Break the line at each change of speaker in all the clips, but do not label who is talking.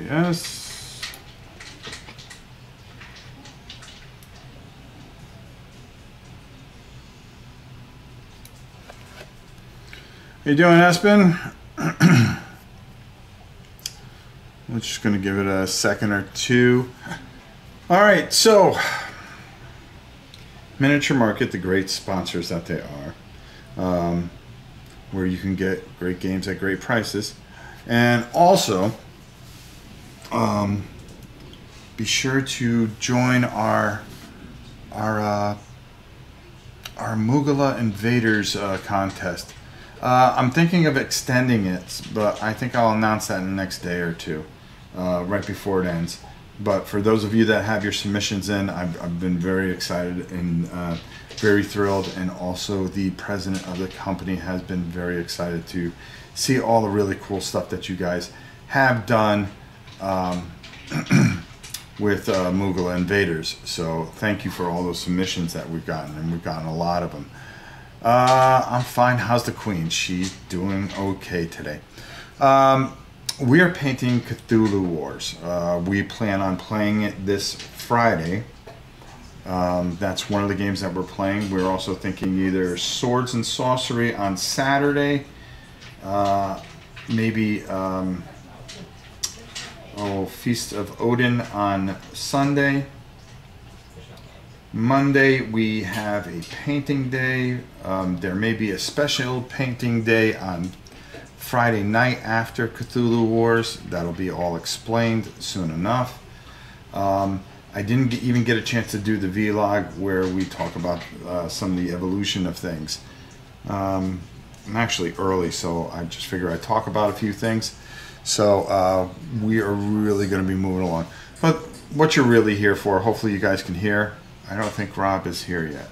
OBS. How you doing, Espen? We're just going to give it a second or two. All right, so Miniature Market, the great sponsors that they are, where you can get great games at great prices. And also, be sure to join our Mugala Invaders contest. I'm thinking of extending it, but I think I'll announce that in the next day or two, right before it ends. But for those of you that have your submissions in, I've been very excited and very thrilled, and also the president of the company has been very excited to see all the really cool stuff that you guys have done with Mugala Invaders. So thank you for all those submissions that we've gotten, and we've gotten a lot of them. I'm fine. How's the Queen? She's doing okay today. We are painting Cthulhu Wars. We plan on playing it this Friday. That's one of the games that we're playing. We're also thinking either Swords and Sorcery on Saturday, maybe Feast of Odin on Sunday. Monday we have a painting day. There may be a special painting day on Friday night after Cthulhu Wars. That'll be all explained soon enough. I didn't even get a chance to do the vlog where we talk about some of the evolution of things. I'm actually early, so I just figure I'd talk about a few things. So we are really going to be moving along. But what you're really here for, hopefully you guys can hear. I don't think Rob is here yet.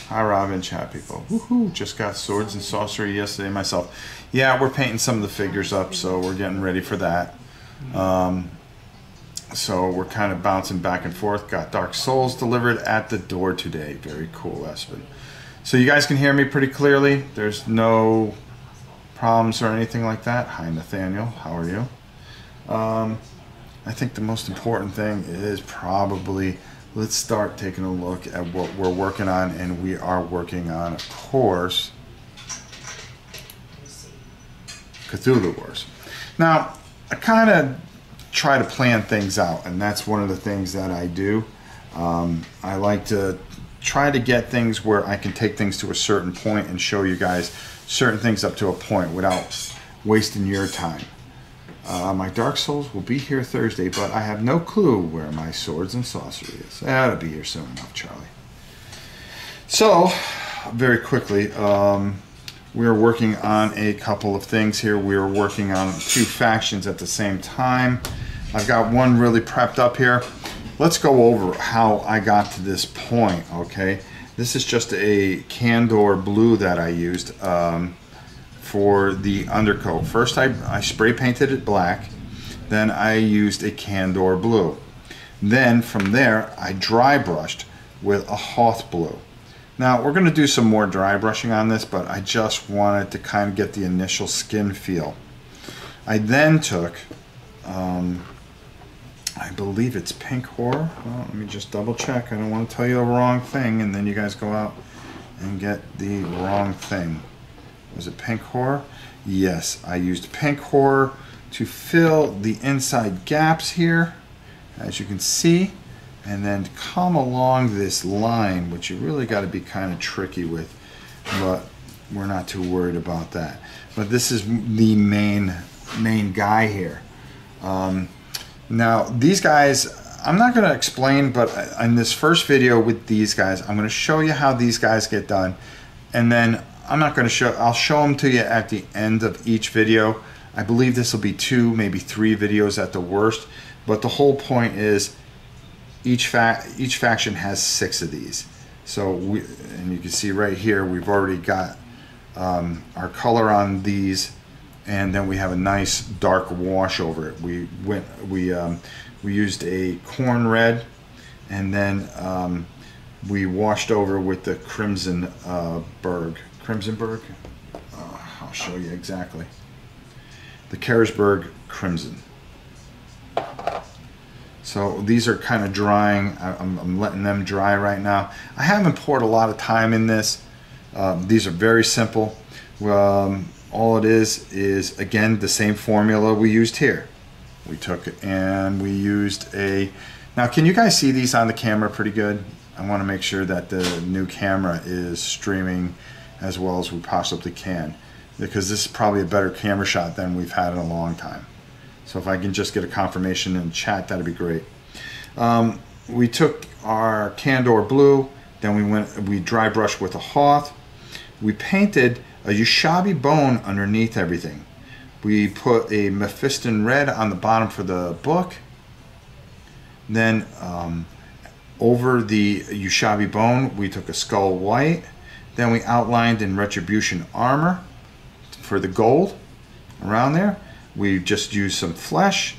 Hi, Rob and chat people. Woohoo! Just got Swords and Sorcery yesterday myself. Yeah, we're painting some of the figures up, so we're getting ready for that. So we're kind of bouncing back and forth. Got Dark Souls delivered at the door today. Very cool, Espen. So you guys can hear me pretty clearly. There's no problems or anything like that. Hi, Nathaniel. How are you? I think the most important thing is probably, let's start taking a look at what we're working on, and we are working on, of course, Cthulhu Wars. Now, I kind of try to plan things out, and that's one of the things that I do. I like to try to get things where I can take things to a certain point and show you guys certain things up to a point without wasting your time. My Dark Souls will be here Thursday, but I have no clue where my Swords and Sorcery is. That'll be here soon enough, Charlie. So, very quickly, we're working on a couple of things here. We're working on 2 factions at the same time. I've got one really prepped up here. Let's go over how I got to this point, okay? This is just a Candor blue that I used for the undercoat. First I spray painted it black, then I used a Candor blue. Then from there I dry brushed with a Hoth blue. Now we're going to do some more dry brushing on this, but I just wanted to kind of get the initial skin feel. I then took, I believe it's Pink Horror. Well, let me just double check. I don't want to tell you the wrong thing and then you guys go out and get the wrong thing. Was it Pink Horror? Yes, I used Pink Horror to fill the inside gaps here, as you can see, and then come along this line, which you really got to be kind of tricky with, but we're not too worried about that. But this is the main guy here. Now these guys, I'm not going to explain, but in this first video with these guys, I'm going to show you how these guys get done, and then I'm not going to show, I'll show them to you at the end of each video. I believe this will be 2, maybe 3 videos at the worst, but the whole point is each faction has 6 of these. So and you can see right here, we've already got our color on these, and then we have a nice dark wash over it. We used a corn red, and then we washed over with the Crimsonburg. I'll show you exactly. the Carisberg Crimson. So these are kind of drying. I'm letting them dry right now. I haven't poured a lot of time in this. These are very simple. All it is again the same formula we used here. We took it and we used a... Now can you guys see these on the camera pretty good? I want to make sure that the new camera is streaming as well as we possibly can, because this is probably a better camera shot than we've had in a long time. So if I can just get a confirmation in chat, that'd be great. We took our Candor Blue, then we dry brushed with a Hoth. We painted a Ushabi bone underneath everything. We put a Mephiston red on the bottom for the book. Then over the Ushabi bone, we took a skull white. Then we outlined in Retribution armor for the gold around there. We just used some flesh,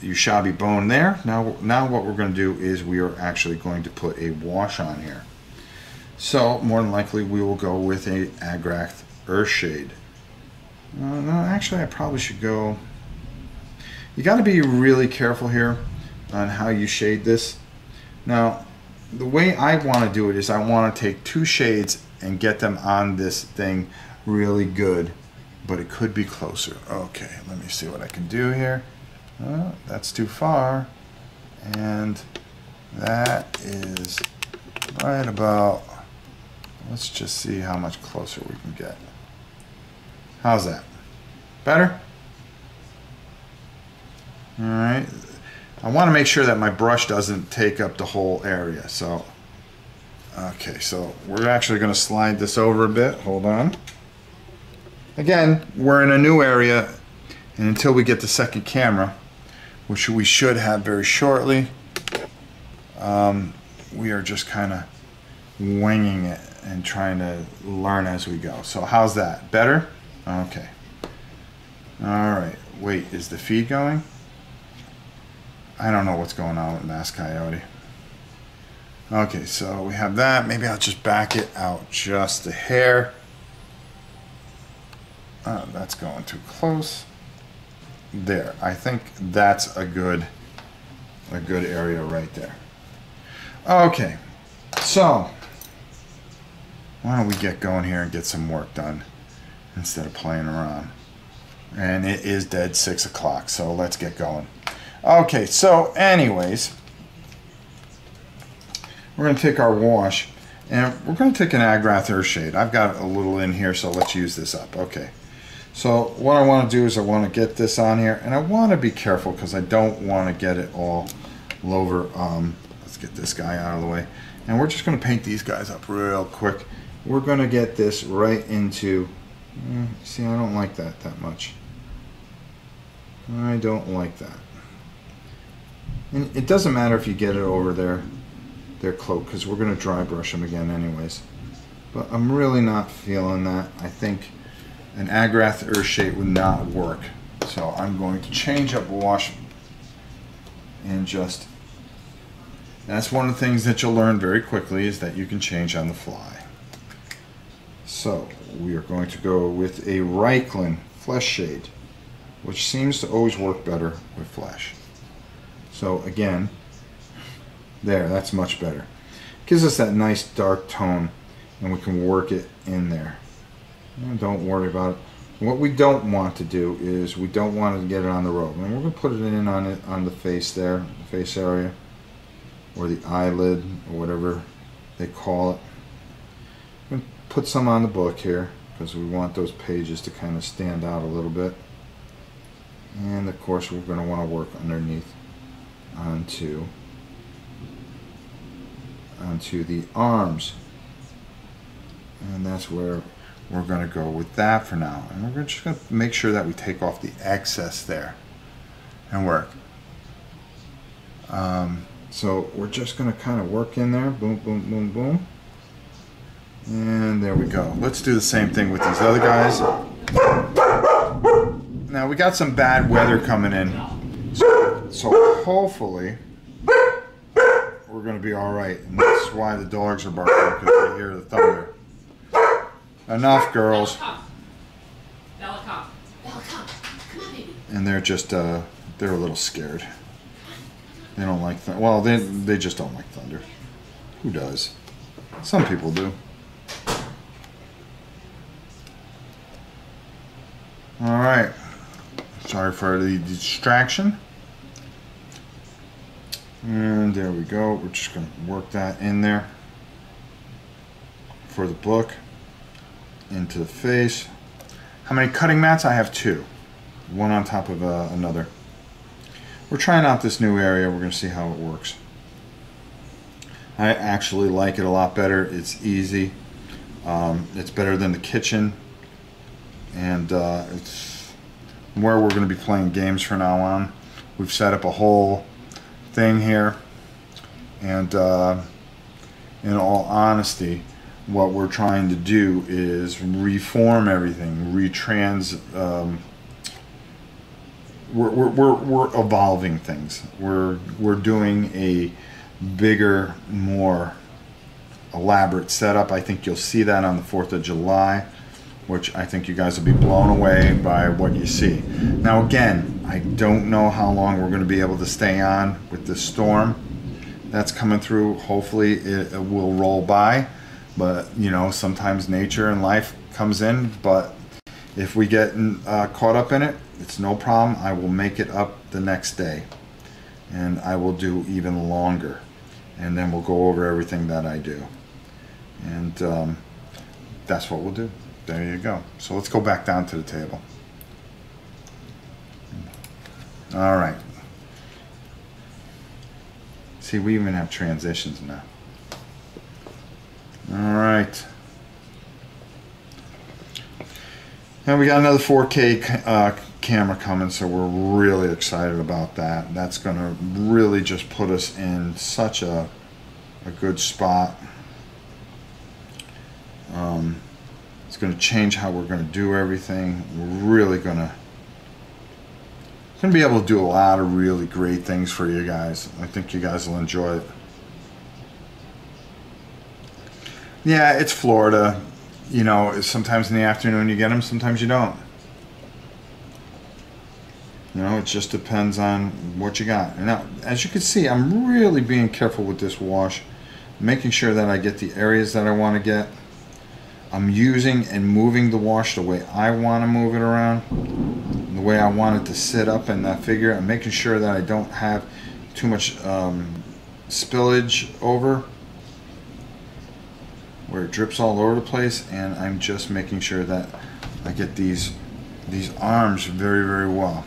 Ushabi bone there. Now what we're going to do is we are actually going to put a wash on here. So more than likely we will go with a Agrath Earthshade. No, actually I probably should go... You got to be really careful here on how you shade this. Now the way I want to do it is I want to take 2 shades and get them on this thing really good. But it could be closer. Okay, let me see what I can do here. That's too far. And that is right about... Let's just see how much closer we can get. How's that? Better? Alright. I want to make sure that my brush doesn't take up the whole area. So, okay, so we're actually going to slide this over a bit. Hold on. Again, we're in a new area, and until we get the second camera, which we should have very shortly, we are just kind of winging it and trying to learn as we go. So how's that? Better? Okay. Alright. Wait, is the feed going? I don't know what's going on with Mass Coyote. Okay, so we have that. Maybe I'll just back it out just a hair. That's going too close. There. I think that's a good area right there. Okay. So, why don't we get going here and get some work done instead of playing around. And it is dead 6 o'clock, so let's get going. Okay, so anyways, we're going to take our wash and we're going to take an Agrath Earthshade. I've got a little in here, so let's use this up. Okay. So what I want to do is I want to get this on here, and I want to be careful because I don't want to get it all over. Let's get this guy out of the way. And we're just going to paint these guys up real quick. We're going to get this right into... see, I don't like that much. I don't like that. And it doesn't matter if you get it over their cloak, because we're going to dry brush them again anyways. But I'm really not feeling that. I think an Agrath Earthshade would not work. So I'm going to change up wash and just... That's one of the things that you'll learn very quickly, is that you can change on the fly. So we are going to go with a Reikland Flesh Shade, which seems to always work better with flesh. So again, there, that's much better. Gives us that nice dark tone, and we can work it in there. And don't worry about it. What we don't want to do is we don't want to get it on the robe. And we're going to put it in on the face there, the face area, or the eyelid, or whatever they call it. I'm going to put some on the book here because we want those pages to kind of stand out a little bit. And of course we're going to want to work underneath onto the arms. And that's where we're going to go with that for now. And we're just going to make sure that we take off the excess there and work. So we're just going to kind of work in there. Boom, boom, boom, boom. And there we go. Let's do the same thing with these other guys. Now we got some bad weather coming in. So hopefully we're going to be alright. And that's why the dogs are barking, because they hear the thunder. Enough, girls.
Bella, come. Bella, come. Come on,
and they're just they're a little scared. They don't like thunder. Well, they just don't like thunder. Who does? Some people do. All right. Sorry for the distraction. And there we go. We're just going to work that in there for the book. Into the face. How many cutting mats? I have 2. One on top of another. We're trying out this new area. We're going to see how it works. I actually like it a lot better. It's easy. It's better than the kitchen. And it's where we're going to be playing games from now on. We've set up a whole thing here. And in all honesty, what we're trying to do is reform everything, we're evolving things. We're doing a bigger, more elaborate setup. I think you'll see that on the 4th of July, which I think you guys will be blown away by what you see. Now again, I don't know how long we're going to be able to stay on with this storm that's coming through. Hopefully it will roll by, but you know, sometimes nature and life comes in. But if we get caught up in it, it's no problem. I will make it up the next day, and I will do even longer, and then we'll go over everything that I do, and that's what we'll do. There you go. So let's go back down to the table. All right. See, we even have transitions now. All right. And we got another 4K camera coming, so we're really excited about that. That's going to really just put us in such a good spot. It's going to change how we're going to do everything. We're really going to be able to do a lot of really great things for you guys. I think you guys will enjoy it. Yeah, it's Florida. You know, sometimes in the afternoon you get them, sometimes you don't. You know, it just depends on what you got. And now, as you can see, I'm really being careful with this wash, making sure that I get the areas that I want to get. I'm using and moving the wash the way I want to move it around, the way I want it to sit up in that figure. I'm making sure that I don't have too much spillage over, where it drips all over the place, and I'm just making sure that I get these arms very, very well.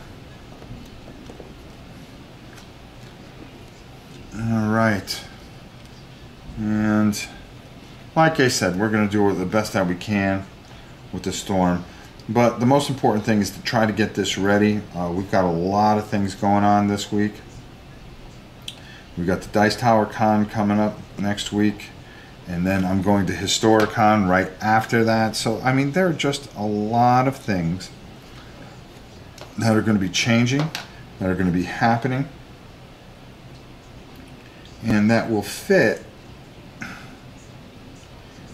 All right, and like I said, we're going to do the best that we can with the storm, but the most important thing is to try to get this ready. We've got a lot of things going on this week. We've got the Dice Tower Con coming up next week, and then I'm going to Historicon right after that. So I mean, there are just a lot of things that are going to be changing, that are going to be happening, and that will fit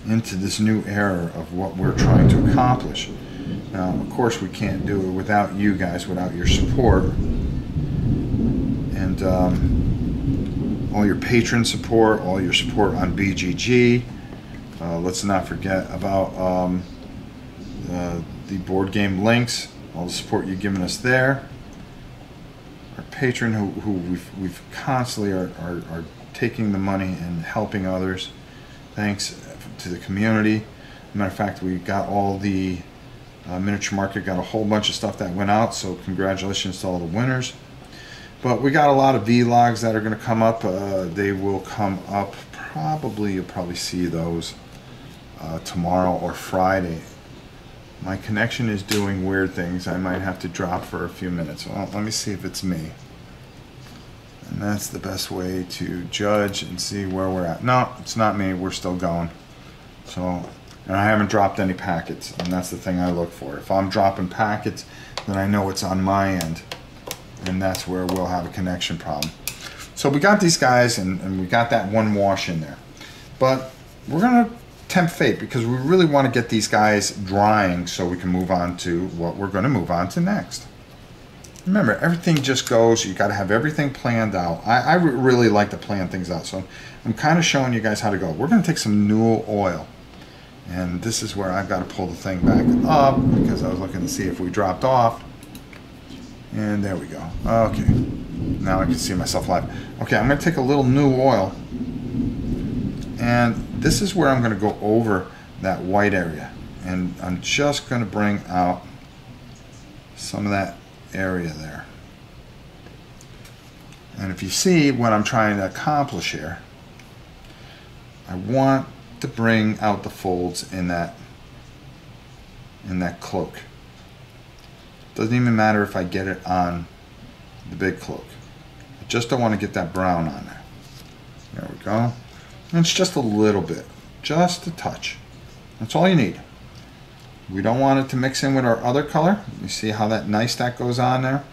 into this new era of what we're trying to accomplish. Now, of course, we can't do it without you guys, without your support, and all your patron support, all your support on BGG. Let's not forget about the board game links, all the support you've given us there. Our patron who we've constantly are taking the money and helping others. Thanks to the community. Matter of fact, we got all the miniature market, got a whole bunch of stuff that went out, so congratulations to all the winners. But we got a lot of vlogs that are going to come up. They will come up probably, you'll probably see those tomorrow or Friday. My connection is doing weird things. I might have to drop for a few minutes. Well, let me see if it's me. And that's the best way to judge and see where we're at. No, it's not me. We're still going. So, and I haven't dropped any packets, and that's the thing I look for. If I'm dropping packets, then I know it's on my end, and that's where we'll have a connection problem. So we got these guys, and we got that one wash in there. But we're going to tempt fate, because we really want to get these guys drying so we can move on to what we're going to move on to next. Remember, everything just goes. You got to have everything planned out. I really like to plan things out, so I'm kind of showing you guys how to go. We're going to take some new oil, and this is where I've got to pull the thing back up because I was looking to see if we dropped off. And there we go. Okay, now I can see myself live. Okay, I'm going to take a little new oil, and this is where I'm going to go over that white area, and I'm just going to bring out some of that area there. And if you see what I'm trying to accomplish here, I want to bring out the folds in that cloak. Doesn't even matter if I get it on the big cloak. I just don't want to get that brown on there. There we go. And it's just a little bit, just a touch. That's all you need. We don't want it to mix in with our other color. You see how that goes on there?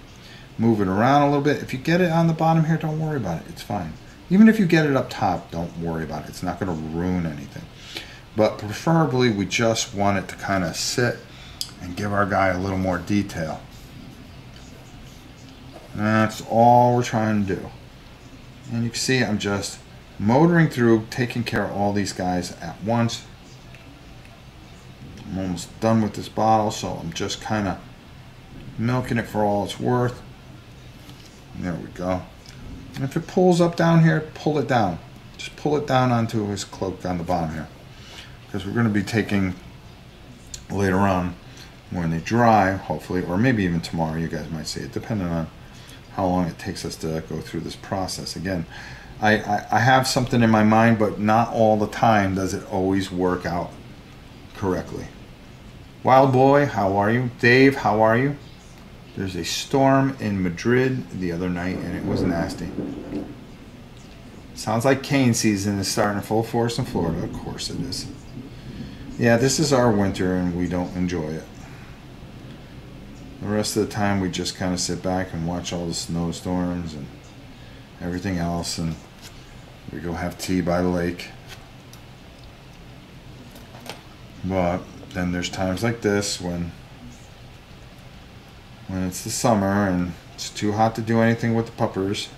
Move it around a little bit. If you get it on the bottom here, don't worry about it. It's fine. Even if you get it up top, don't worry about it. It's not going to ruin anything. But preferably, we just want it to kind of sit and give our guy a little more detail. That's all we're trying to do. And you can see I'm just motoring through, taking care of all these guys at once. I'm almost done with this bottle, so I'm just kind of milking it for all it's worth. There we go. And if it pulls up down here, pull it down. Just pull it down onto his cloak on the bottom here. Because we're going to be taking later on when they dry, hopefully, or maybe even tomorrow, you guys might see it, depending on how long it takes us to go through this process. Again, I have something in my mind, but not all the time does it always work out correctly. Wild Boy, how are you? Dave, how are you? There's a storm in Madrid the other night, and it was nasty. Sounds like cane season is starting in full force in Florida. Of course it is. Yeah, this is our winter, and we don't enjoy it. The rest of the time, we just kind of sit back and watch all the snowstorms and everything else, and we go have tea by the lake. But then there's times like this when it's the summer and it's too hot to do anything with the puppers.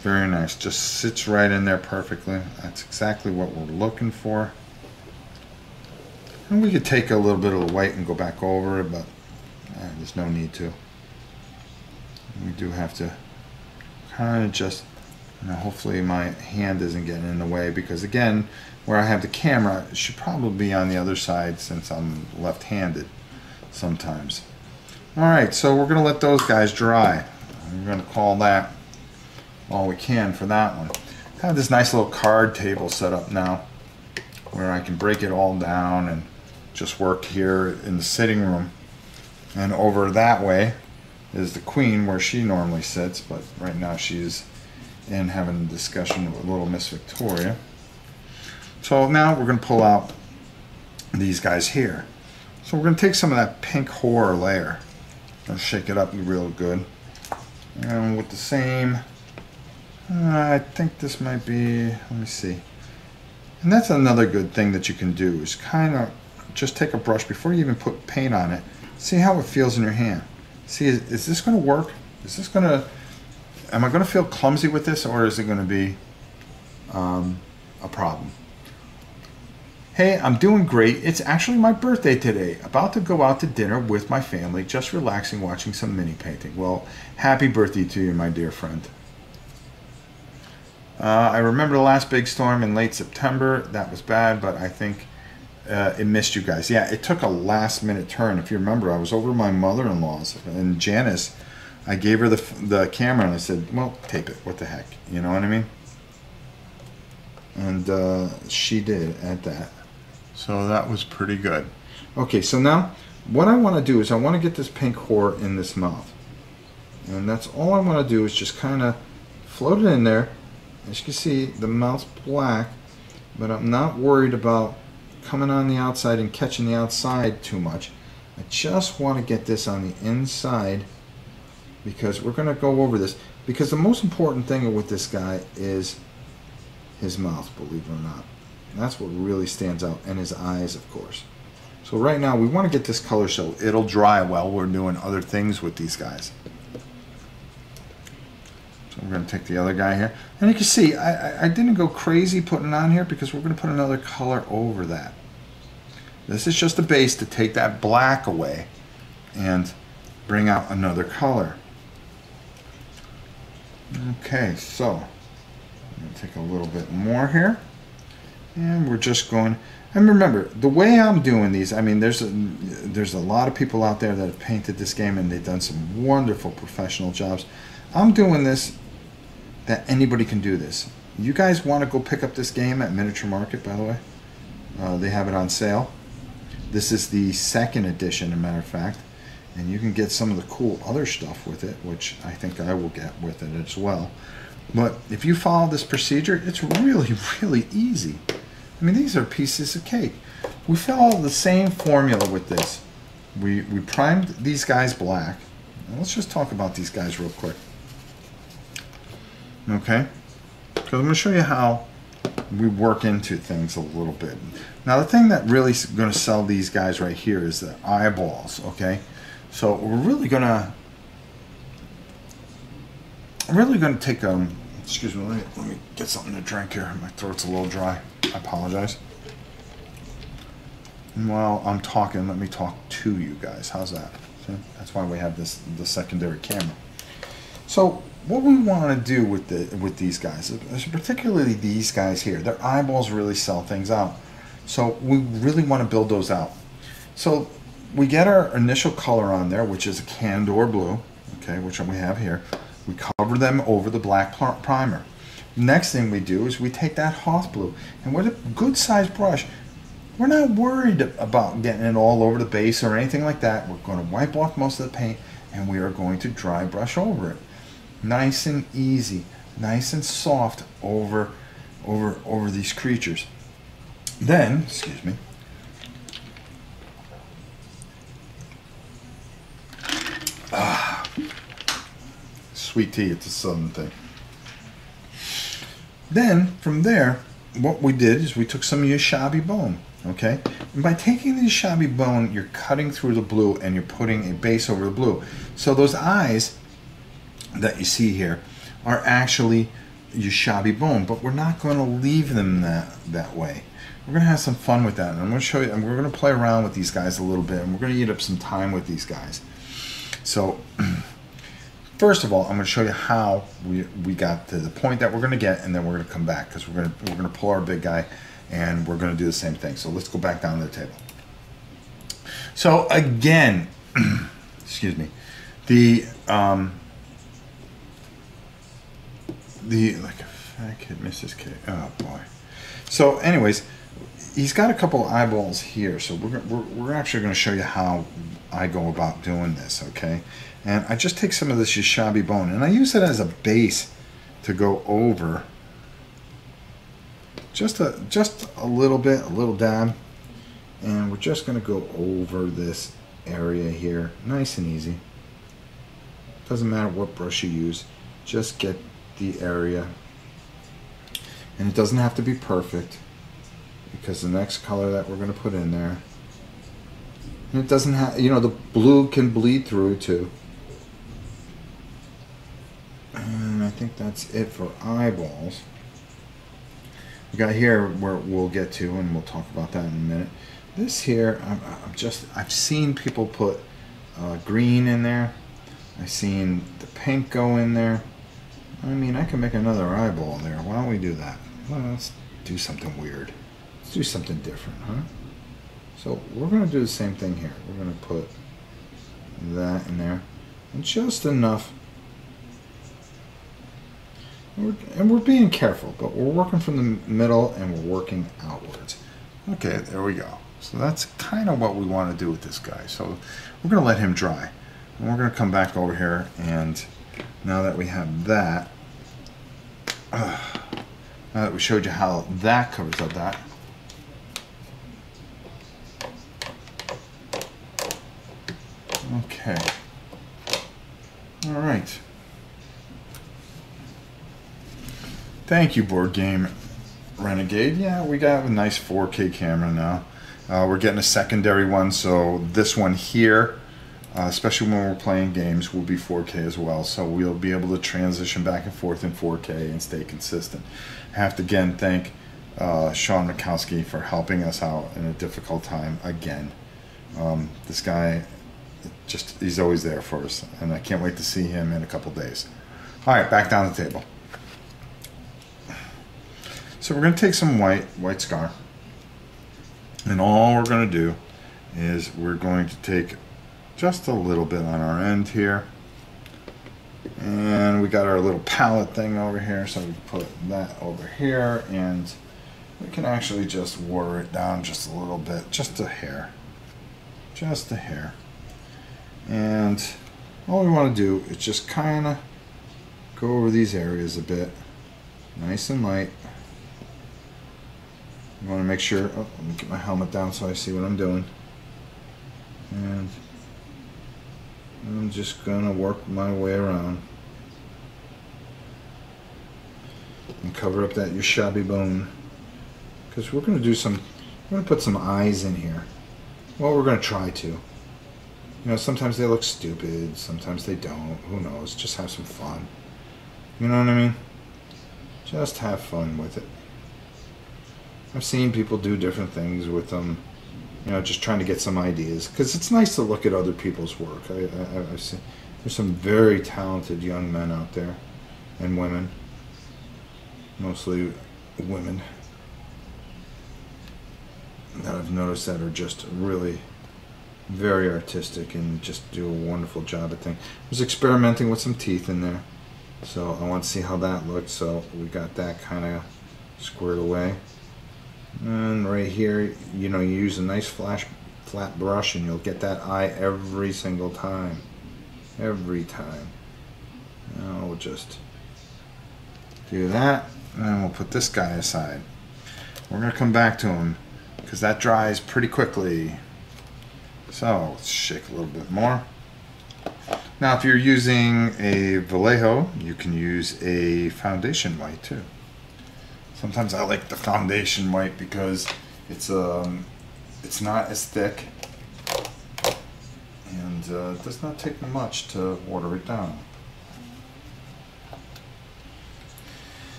Very nice. Just sits right in there perfectly. That's exactly what we're looking for. And we could take a little bit of the white and go back over it, but there's no need to. We do have to kind of just, hopefully my hand isn't getting in the way, because again, where I have the camera, it should probably be on the other side since I'm left-handed sometimes. Alright, so we're going to let those guys dry. We're going to call that all we can for that one. I have this nice little card table set up now where I can break it all down and just work here in the sitting room. And over that way is the queen where she normally sits, but right now she's in having a discussion with little Miss Victoria. So now we're going to pull out these guys here. So we're going to take some of that pink horror layer and shake it up real good. And with the same, I think this might be, let me see. And that's another good thing that you can do is kind of just take a brush before you even put paint on it. See how it feels in your hand. See, is this going to work? Is this going to, am I going to feel clumsy with this, or is it going to be a problem? Hey, I'm doing great. It's actually my birthday today. About to go out to dinner with my family, just relaxing, watching some mini painting. Well, happy birthday to you, my dear friend. I remember the last big storm in late September. That was bad, but I think it missed you guys. Yeah, it took a last-minute turn. If you remember, I was over my mother-in-law's, and Janice, I gave her the camera, and I said, well, tape it. What the heck? You know what I mean? And she did at that. So that was pretty good. Okay, so now what I want to do is I want to get this pink horror in this mouth. And that's all I want to do is just kind of float it in there. As you can see, the mouth's black, but I'm not worried about coming on the outside and catching the outside too much. I just want to get this on the inside because we're going to go over this. Because the most important thing with this guy is his mouth, believe it or not. That's what really stands out, and his eyes, of course. So right now we want to get this color so it'll dry while we're doing other things with these guys. So we're going to take the other guy here. And you can see I didn't go crazy putting it on here because we're going to put another color over that. This is just a base to take that black away and bring out another color. Okay, so I'm going to take a little bit more here. And we're just going, and remember, the way I'm doing these, I mean, there's a lot of people out there that have painted this game and they've done some wonderful professional jobs. I'm doing this that anybody can do this. You guys want to go pick up this game at Miniature Market, by the way. They have it on sale. This is the second edition, as a matter of fact. And you can get some of the cool other stuff with it, which I think I will get with it as well. But if you follow this procedure, it's really, really easy. I mean, these are pieces of cake. We follow the same formula with this. We primed these guys black. Now let's just talk about these guys real quick. Okay? Because I'm going to show you how we work into things a little bit. Now, the thing that really is going to sell these guys right here is the eyeballs, okay? So we're really going to take excuse me, let me get something to drink here. My throat's a little dry. I apologize. While I'm talking, let me talk to you guys. How's that? See? That's why we have the secondary camera. So what we want to do with these guys, particularly these guys here, their eyeballs really sell things out. So we really want to build those out. So we get our initial color on there, which is a Candor blue, okay, which we have here. We cover them over the black primer. Next thing we do is we take that Hoth blue, and with a good sized brush, we're not worried about getting it all over the base or anything like that. We're going to wipe off most of the paint, and we are going to dry brush over it. Nice and easy, nice and soft over these creatures. Then, excuse me, sweet tea, it's a southern thing. Then, from there, what we did is we took some Yashabi bone, okay? And by taking the Yashabi bone, you're cutting through the blue and you're putting a base over the blue. So those eyes that you see here are actually Yashabi bone, but we're not going to leave them that way. We're going to have some fun with that. And I'm going to show you, and we're going to play around with these guys a little bit, and we're going to eat up some time with these guys. So, first of all, I'm going to show you how we got to the point that we're going to get, and then we're going to come back because we're going to pull our big guy, and we're going to do the same thing. So let's go back down to the table. So again, excuse me, like a fat kid, Mrs. K. Oh boy. So, anyways, he's got a couple eyeballs here, so we're actually going to show you how I go about doing this, okay? And I just take some of this Yashabi bone, and I use it as a base to go over just a little bit, a little dab, and we're just going to go over this area here, nice and easy. Doesn't matter what brush you use, just get the area. And it doesn't have to be perfect, because the next color that we're going to put in there, and it doesn't have, you know, the blue can bleed through too. And I think that's it for eyeballs. We got here where we'll get to, and we'll talk about that in a minute. This here, I've seen people put green in there. I've seen the pink go in there. I mean, I can make another eyeball there. Why don't we do that? Well, let's do something weird. Let's do something different, huh? So we're going to do the same thing here. We're going to put that in there, and just enough. And we're being careful, but we're working from the middle and we're working outwards. Okay, there we go. So that's kind of what we want to do with this guy. So we're going to let him dry. And we're going to come back over here, and now that we have that, now that we showed you how that covers up that, okay, all right. Thank you, Board Game Renegade. Yeah, we got a nice 4K camera now. We're getting a secondary one, so this one here, especially when we're playing games, will be 4K as well. So we'll be able to transition back and forth in 4K and stay consistent. I have to again thank Sean Mikowski for helping us out in a difficult time again. This guy, he's always there for us, and I can't wait to see him in a couple days. All right, back down the table. So we're going to take some white scar, and all we're going to do is we're going to take just a little bit on our end here, and we got our little palette thing over here, so we put that over here, and we can actually just water it down just a little bit, just a hair, and all we want to do is just kind of go over these areas a bit, nice and light. You want to make sure, oh, let me get my helmet down so I see what I'm doing. And I'm just going to work my way around and cover up that your shabby bone. Because we're going to do we're going to put some eyes in here. Well, we're going to try to. You know, sometimes they look stupid, sometimes they don't. Who knows? Just have some fun. You know what I mean? Just have fun with it. I've seen people do different things with them, you know, just trying to get some ideas. Because it's nice to look at other people's work. I've seen there's some very talented young men out there, and women, mostly women, that I've noticed that are just really very artistic and just do a wonderful job at things. I was experimenting with some teeth in there, so I want to see how that looked. So we got that kind of squared away. And right here, you know, you use a nice flat brush and you'll get that eye every single time. Every time. Now we'll just do that, and then we'll put this guy aside. We're going to come back to him because that dries pretty quickly. So let's shake a little bit more. Now if you're using a Vallejo, you can use a foundation white too. Sometimes I like the foundation white because it's not as thick, and it does not take much to water it down.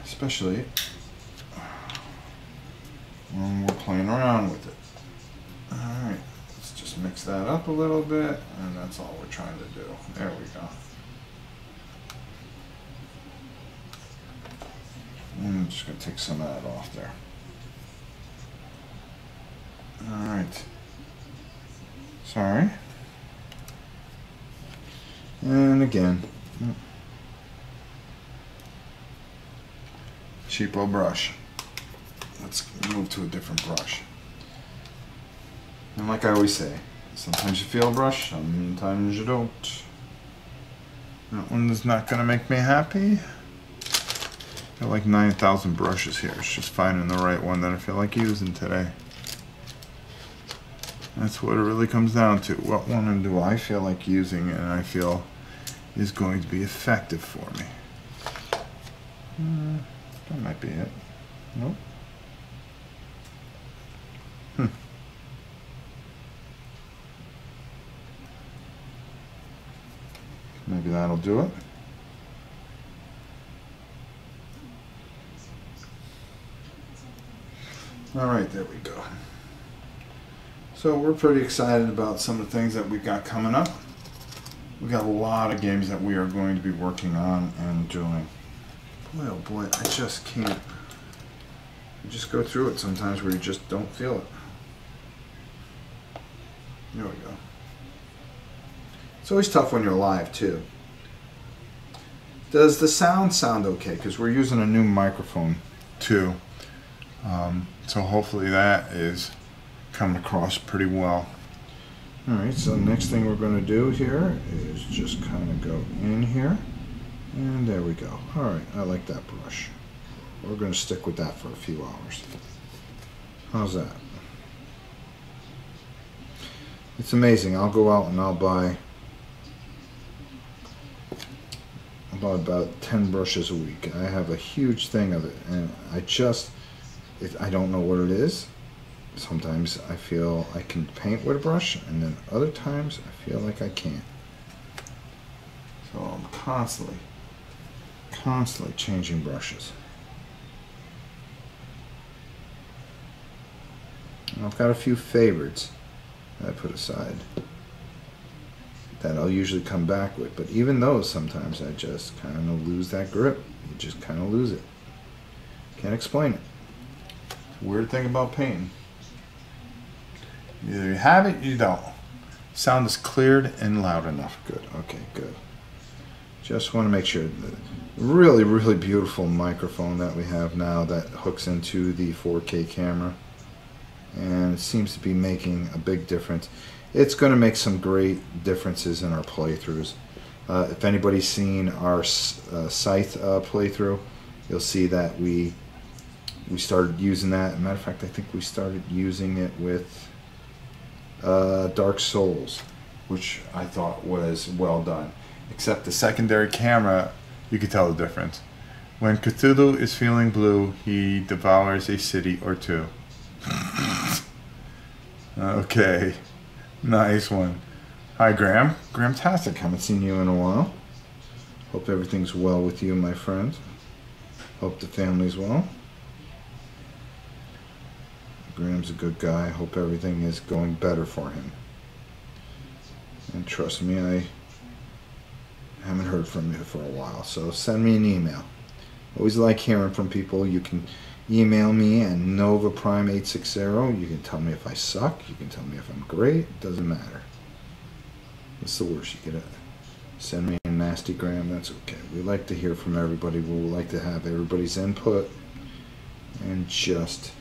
Especially when we're playing around with it. Alright, let's just mix that up a little bit, and that's all we're trying to do. There we go. I'm just going to take some of that off there. Alright. Sorry. And again. Cheapo brush. Let's move to a different brush. And like I always say, sometimes you feel a brush, sometimes you don't. That one is not going to make me happy. Got like 9,000 brushes here. It's just finding the right one that I feel like using today. That's what it really comes down to. What one do I feel like using and I feel is going to be effective for me? That might be it. Nope. Maybe that'll do it. Alright, there we go. So we're pretty excited about some of the things that we've got coming up. We've got a lot of games that we are going to be working on and doing. Boy, oh boy, I just can't. You just go through it sometimes where you just don't feel it. There we go. It's always tough when you're live too. Does the sound sound okay? Because we're using a new microphone too. So hopefully that is coming across pretty well. Alright, so the next thing we're going to do here is just kind of go in here. And there we go. Alright, I like that brush. We're going to stick with that for a few hours. How's that? It's amazing. I'll go out and I'll buy about 10 brushes a week. I have a huge thing of it, and I don't know what it is. sometimes I feel I can paint with a brush, and then other times I feel like I can't. So I'm constantly changing brushes. And I've got a few favorites that I put aside that I'll usually come back with, but even those sometimes I just kind of lose that grip. You just kind of lose it. Can't explain it. It's a weird thing about painting. Either you have it, you don't. Sound is cleared and loud enough. Good. Okay, good. Just want to make sure. The really, really beautiful microphone that we have now that hooks into the 4K camera, and it seems to be making a big difference. It's going to make some great differences in our playthroughs. If anybody's seen our Scythe playthrough, you'll see that we started using that. As a matter of fact, I think we started using it with Dark Souls, which I thought was well done. Except the secondary camera, you could tell the difference. When Cthulhu is feeling blue, he devours a city or two. Okay. Nice one. Hi, Graham. Grahamtastic. Haven't seen you in a while. Hope everything's well with you, my friend. Hope the family's well. Graham's a good guy. Hope everything is going better for him. And trust me, I haven't heard from you for a while, so send me an email. Always like hearing from people. You can email me at NovaPrime860. You can tell me if I suck. You can tell me if I'm great. It doesn't matter. What's the worst you get? Send me a nasty gram. That's okay. We like to hear from everybody. We like to have everybody's input and just,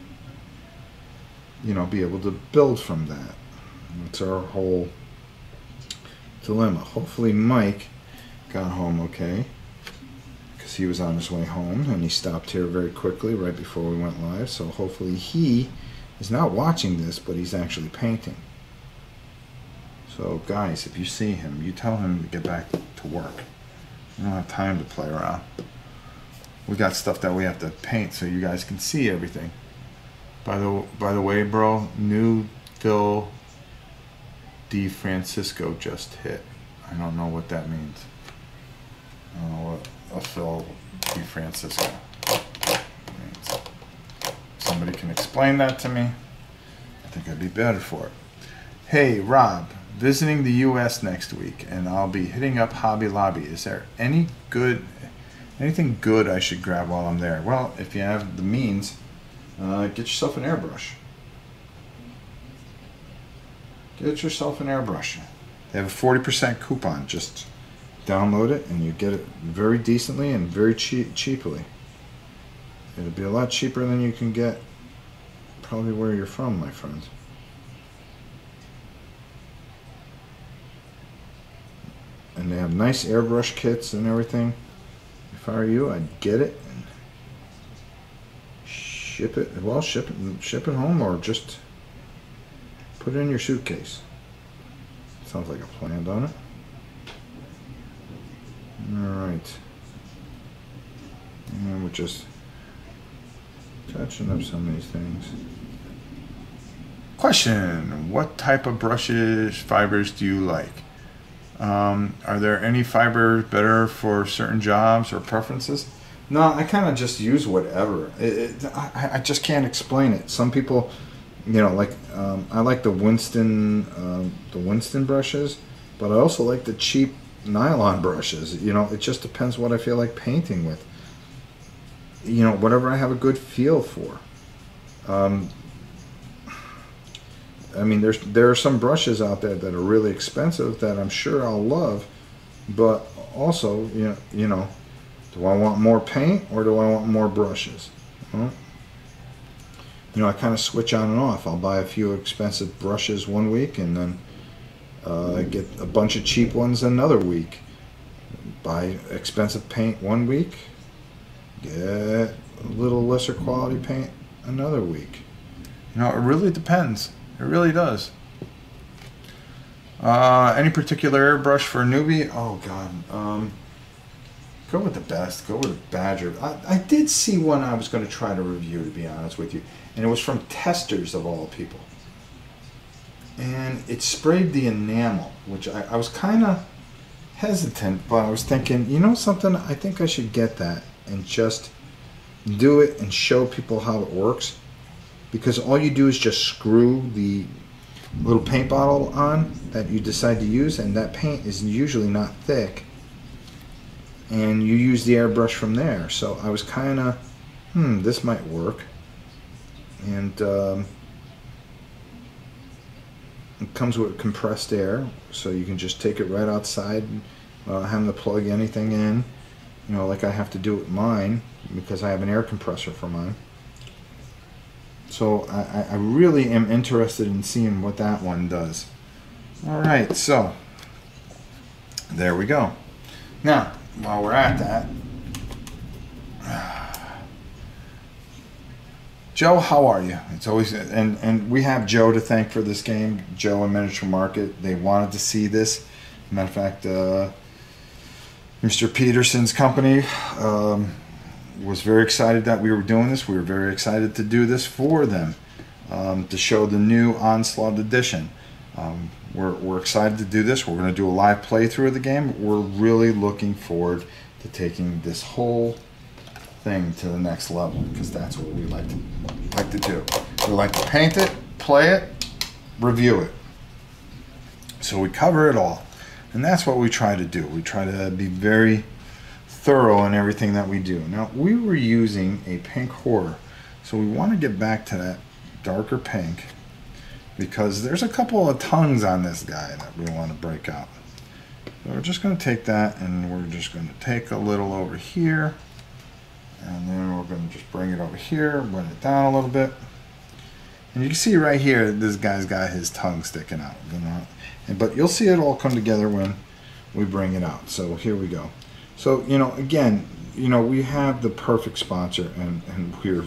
you know, be able to build from that. That's our whole dilemma. Hopefully Mike got home okay, because he was on his way home and he stopped here very quickly right before we went live. So hopefully he is not watching this, but he's actually painting. So guys, if you see him, you tell him to get back to work. We don't have time to play around. We got stuff that we have to paint so you guys can see everything. By the way, bro, new Phil DeFrancisco just hit. I don't know what that means. I don't know what a Phil DeFrancisco means. Somebody can explain that to me. I think I'd be better for it. Hey, Rob, visiting the U.S. next week, and I'll be hitting up Hobby Lobby. Is there anything good I should grab while I'm there? Well, if you have the means, get yourself an airbrush. Get yourself an airbrush. They have a 40% coupon. Just download it and you get it very decently and very cheaply. It'll be a lot cheaper than you can get probably where you're from, my friend. And they have nice airbrush kits and everything. If I were you, I'd get it and ship it. Well, ship it home, or just put it in your suitcase. Sounds like a plan, don't it? Alright. And we're just touching up some of these things. Question: what type of fibers do you like? Are there any fibers better for certain jobs or preferences? No, I kind of just use whatever. I just can't explain it. Some people, you know, like I like the Winston brushes, but I also like the cheap nylon brushes. You know, it just depends what I feel like painting with. You know, whatever I have a good feel for. I mean, there are some brushes out there that are really expensive that I'm sure I'll love, but also, you know, do I want more paint or do I want more brushes? Well, you know, I kind of switch on and off. I'll buy a few expensive brushes one week and then get a bunch of cheap ones another week. Buy expensive paint one week, get a little lesser quality paint another week. You know, it really depends. It really does. Any particular airbrush for a newbie? Oh God. Go with the best. Go with the Badger. I did see one I was going to try to review, to be honest with you. And it was from Testers, of all people. And it sprayed the enamel, which I was kind of hesitant, but I was thinking, you know something? I think I should get that and just do it and show people how it works. Because all you do is just screw the little paint bottle on that you decide to use, and that paint is usually not thick. And you use the airbrush from there. So I was kind of, this might work. And it comes with compressed air, so you can just take it right outside without having to plug anything in. You know, like I have to do with mine, because I have an air compressor for mine. So I really am interested in seeing what that one does. Alright, so there we go. Now, while we're at that, Joe, how are you? It's always, and we have Joe to thank for this game. Joe and Miniature Market, they wanted to see this. Matter of fact, Mr. Peterson's company was very excited that we were doing this. We were very excited to do this for them, to show the new Onslaught edition. We're excited to do this. We're going to do a live playthrough of the game. We're really looking forward to taking this whole thing to the next level, because that's what we like to do. We like to paint it, play it, review it. So we cover it all, and that's what we try to do. We try to be very thorough in everything that we do. Now, we were using a pink horror, so we want to get back to that darker pink, because there's a couple of tongues on this guy that we want to break out. So we're just going to take that, and we're just going to take a little over here, and then we're going to just bring it over here, bring it down a little bit. And you can see right here, this guy's got his tongue sticking out. But you'll see it all come together when we bring it out. So here we go. So, you know, again, you know, we have the perfect sponsor, and we're,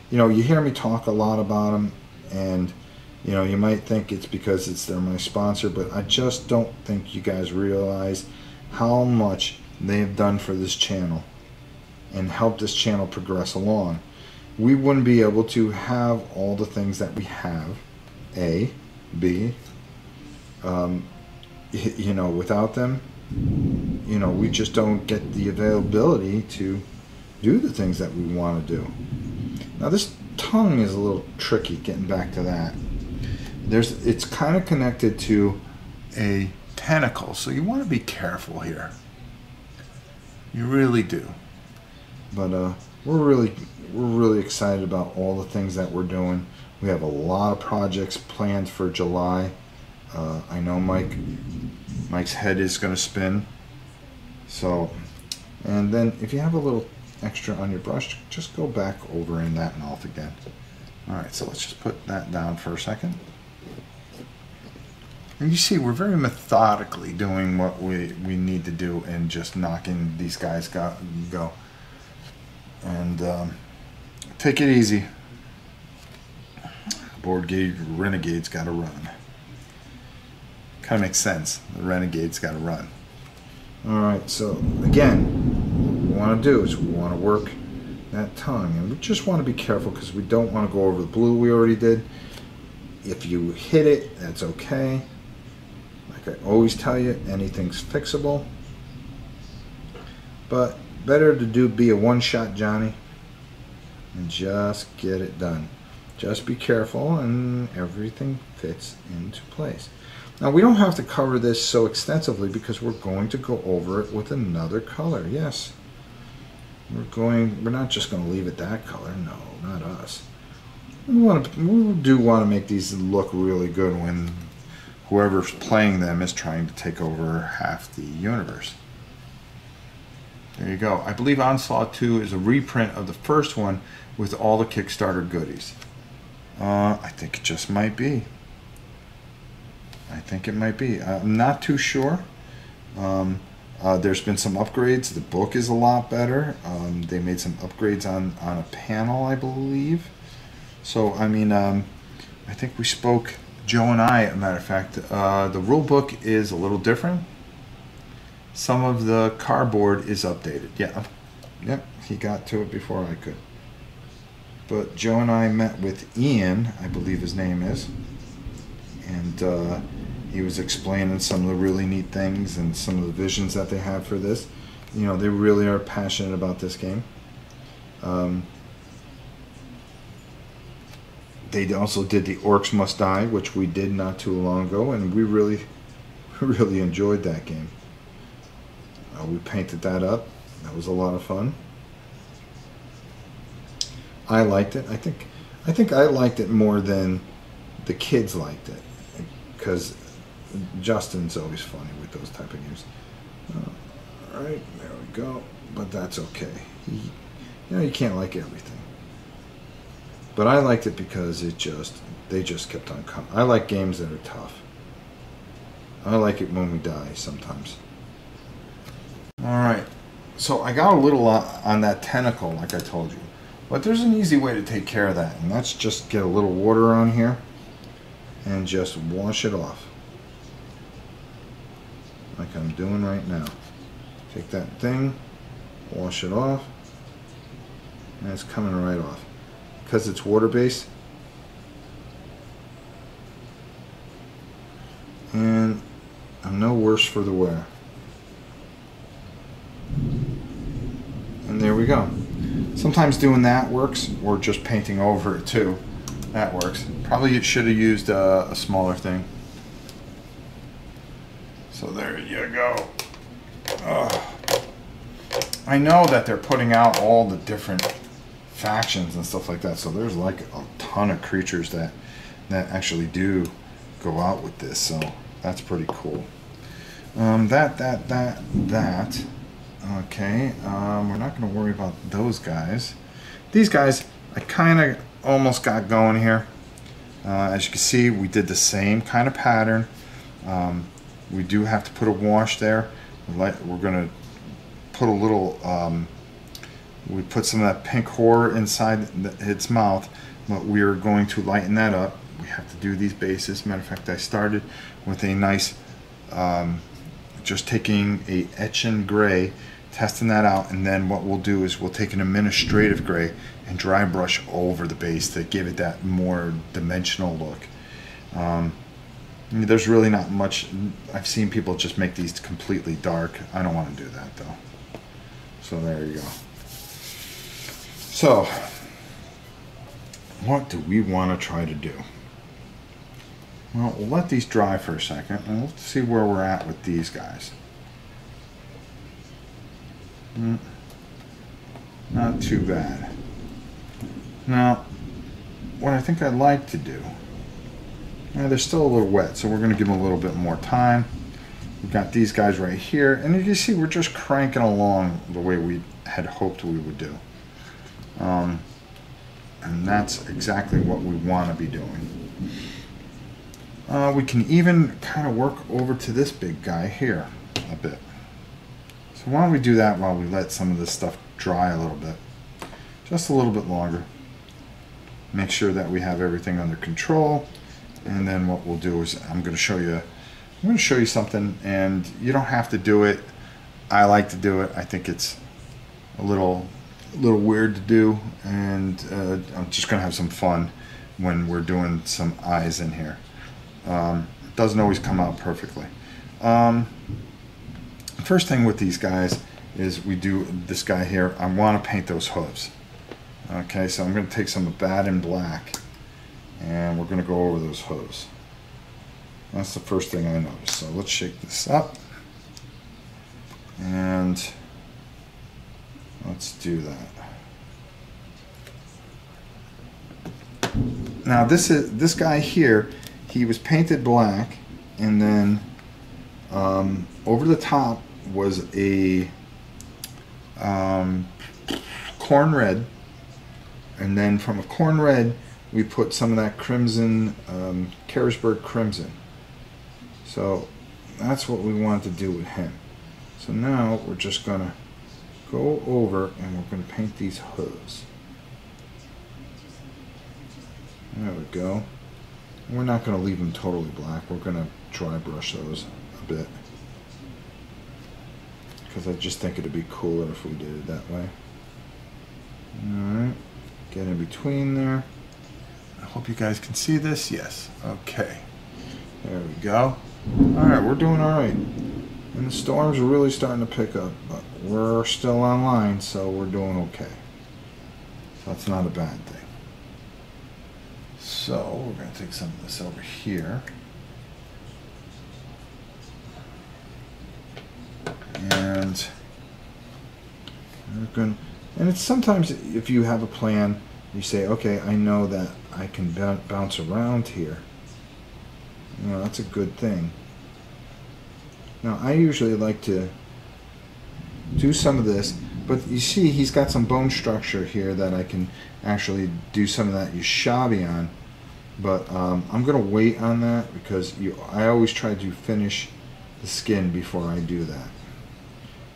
you know, you hear me talk a lot about them, and you know, you might think it's because they're my sponsor, but I just don't think you guys realize how much they have done for this channel and helped this channel progress along. We wouldn't be able to have all the things that we have, A, B, you know, without them, you know, we just don't get the availability to do the things that we want to do. Now, this tongue is a little tricky, getting back to that. It's kind of connected to a tentacle, so you want to be careful here. You really do. But we're really excited about all the things that we're doing. We have a lot of projects planned for July. I know Mike's head is going to spin. So, and then if you have a little extra on your brush, just go back over in that mouth again. All right, so let's just put that down for a second. And you see, we're very methodically doing what we need to do and just knocking these guys go. And take it easy. Board game Renegade's got to run. Kind of makes sense. The Renegade's got to run. Alright, so again, what we want to do is we want to work that tongue. And we just want to be careful because we don't want to go over the blue we already did. If you hit it, that's okay. Like I always tell you, anything's fixable. But better to be a one-shot Johnny and just get it done. Just be careful and everything fits into place. Now, we don't have to cover this so extensively because we're going to go over it with another color. Yes, we're not just going to leave it that color. No, not us. We do want to make these look really good when whoever's playing them is trying to take over half the universe. There you go. I believe Onslaught 2 is a reprint of the first one with all the Kickstarter goodies. I think it just might be. I think it might be. I'm not too sure. There's been some upgrades. The book is a lot better. They made some upgrades on a panel, I believe. So, I mean, I think we spoke, Joe and I, as a matter of fact. The rule book is a little different. some of the cardboard is updated. Yeah, yep, he got to it before I could. But Joe and I met with Ian, I believe his name is, and he was explaining some of the really neat things and some of the visions that they have for this. You know, they really are passionate about this game. They also did the Orcs Must Die, which we did not too long ago, and we really enjoyed that game. We painted that up. That was a lot of fun. I liked it. I think I liked it more than the kids liked it, because Justin's always funny with those type of games. All right, there we go. But that's okay. You know, you can't like everything. But I liked it because they just kept on coming. I like games that are tough. I like it when we die sometimes. All right, so I got a little on that tentacle, like I told you. But there's an easy way to take care of that, and that's just get a little water on here and just wash it off. Like I'm doing right now. Take that thing, wash it off, and it's coming right off. Because it's water-based. And I'm no worse for the wear. And there we go. Sometimes doing that works, or just painting over it too. That works. Probably you should have used a smaller thing. So there you go. I know that they're putting out all the different factions and stuff like that, so there's like a ton of creatures that actually do go out with this, so that's pretty cool. That okay, we're not going to worry about those guys. These guys I kind of almost got going here. As you can see, we did the same kind of pattern. We do have to put a wash there. We're going to put a little we put some of that pink horror inside its mouth, but we are going to lighten that up. We have to do these bases. Matter of fact, I started with a nice just taking a etching gray, testing that out, and then what we'll do is we'll take an administrative gray and dry brush over the base to give it that more dimensional look. I mean, there's really not much. I've seen people just make these completely dark. I don't want to do that though. So there you go. So what do we want to try to do? Well, we'll let these dry for a second and we'll see where we're at with these guys. Not too bad. Now, what I think I'd like to do, they're still a little wet, so we're going to give them a little bit more time. We've got these guys right here, and you can see we're just cranking along the way we had hoped we would do. And that's exactly what we want to be doing. We can even kind of work over to this big guy here a bit. So why don't we do that while we let some of this stuff dry a little bit. Just a little bit longer. Make sure that we have everything under control. And then what we'll do is I'm going to show you something, and you don't have to do it. I like to do it. I think it's a little weird to do, and I'm just going to have some fun when we're doing some eyes in here. It doesn't always come out perfectly. First thing with these guys is we do this guy here. I want to paint those hooves. Okay, so I'm going to take some of Bad and Black, and we're going to go over those hooves. That's the first thing I noticed. So let's shake this up, and let's do that. Now this guy here, he was painted black, and then over the top was a corn red, and then from a corn red we put some of that crimson, Carisburg crimson. So that's what we want to do with him. So now we're just gonna go over and we're gonna paint these hooves. There we go. We're not gonna leave them totally black. We're gonna dry brush those a bit. because I just think it'd be cooler if we did it that way. Alright, get in between there. I hope you guys can see this. Yes, okay. There we go. Alright, we're doing alright. And the storms are really starting to pick up, but we're still online, so we're doing okay. So that's not a bad thing. So we're going to take some of this over here. And we're going, and it's sometimes if you have a plan, you say, okay, I know that I can bounce around here. You know, that's a good thing. Now, I usually like to do some of this, but you see he's got some bone structure here that I can actually do some of that ushabi on. But I'm going to wait on that because I always try to finish the skin before I do that.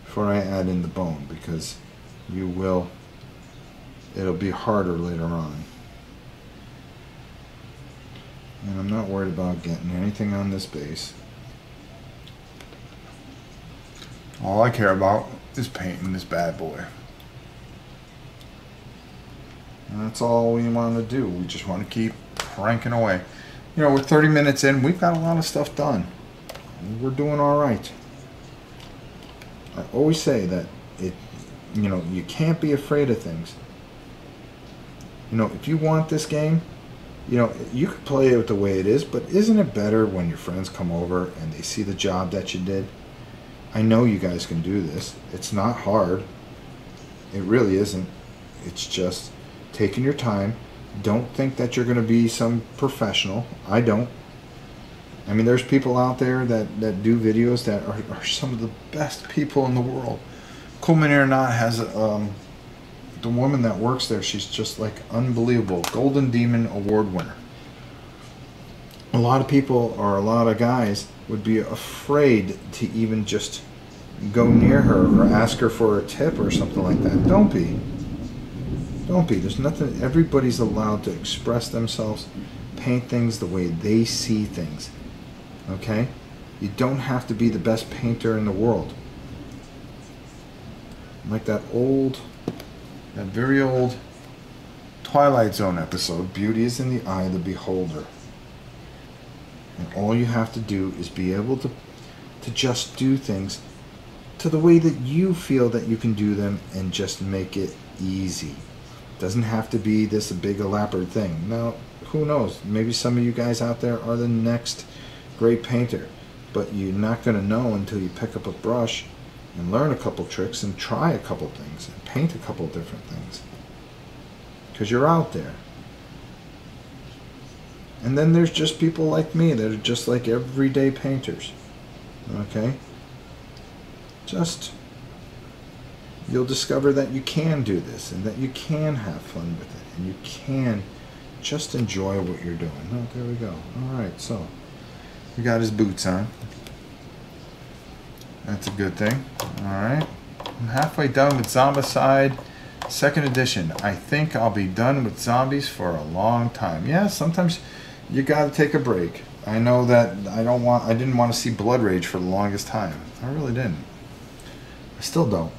Before I add in the bone, because it'll be harder later on. And I'm not worried about getting anything on this base. All I care about is painting this bad boy. And that's all we want to do. We just want to keep cranking away. You know, we're 30 minutes in. We've got a lot of stuff done. We're doing all right. I always say that you know, you can't be afraid of things. You know, if you want this game, you know, you could play it the way it is, but isn't it better when your friends come over and they see the job that you did? I know you guys can do this. It's not hard. It really isn't. It's just taking your time. Don't think that you're going to be some professional. I don't. I mean, there's people out there that do videos that are some of the best people in the world. Cool Mini or Not has the woman that works there. She's just like unbelievable. Golden Demon Award winner. A lot of people or a lot of guys would be afraid to even just go near her or ask her for a tip or something like that. Don't be. Don't be. There's nothing. Everybody's allowed to express themselves, paint things the way they see things. Okay? You don't have to be the best painter in the world. Like that very old Twilight Zone episode, beauty is in the eye of the beholder. And all you have to do is be able to just do things to the way that you feel that you can do them and just make it easy. It doesn't have to be this big elaborate thing. Now, who knows? Maybe some of you guys out there are the next great painter, but you're not going to know until you pick up a brush and learn a couple tricks and try a couple things and paint a couple different things, because you're out there. And then there's just people like me that are just like everyday painters. Okay? Just, you'll discover that you can do this and that you can have fun with it and you can just enjoy what you're doing. Oh, there we go. Alright, so we got his boots on. That's a good thing. Alright. I'm halfway done with Zombicide 2nd edition. I think I'll be done with zombies for a long time. Yeah, sometimes you gotta take a break. I know that I didn't want to see Blood Rage for the longest time. I really didn't. I still don't.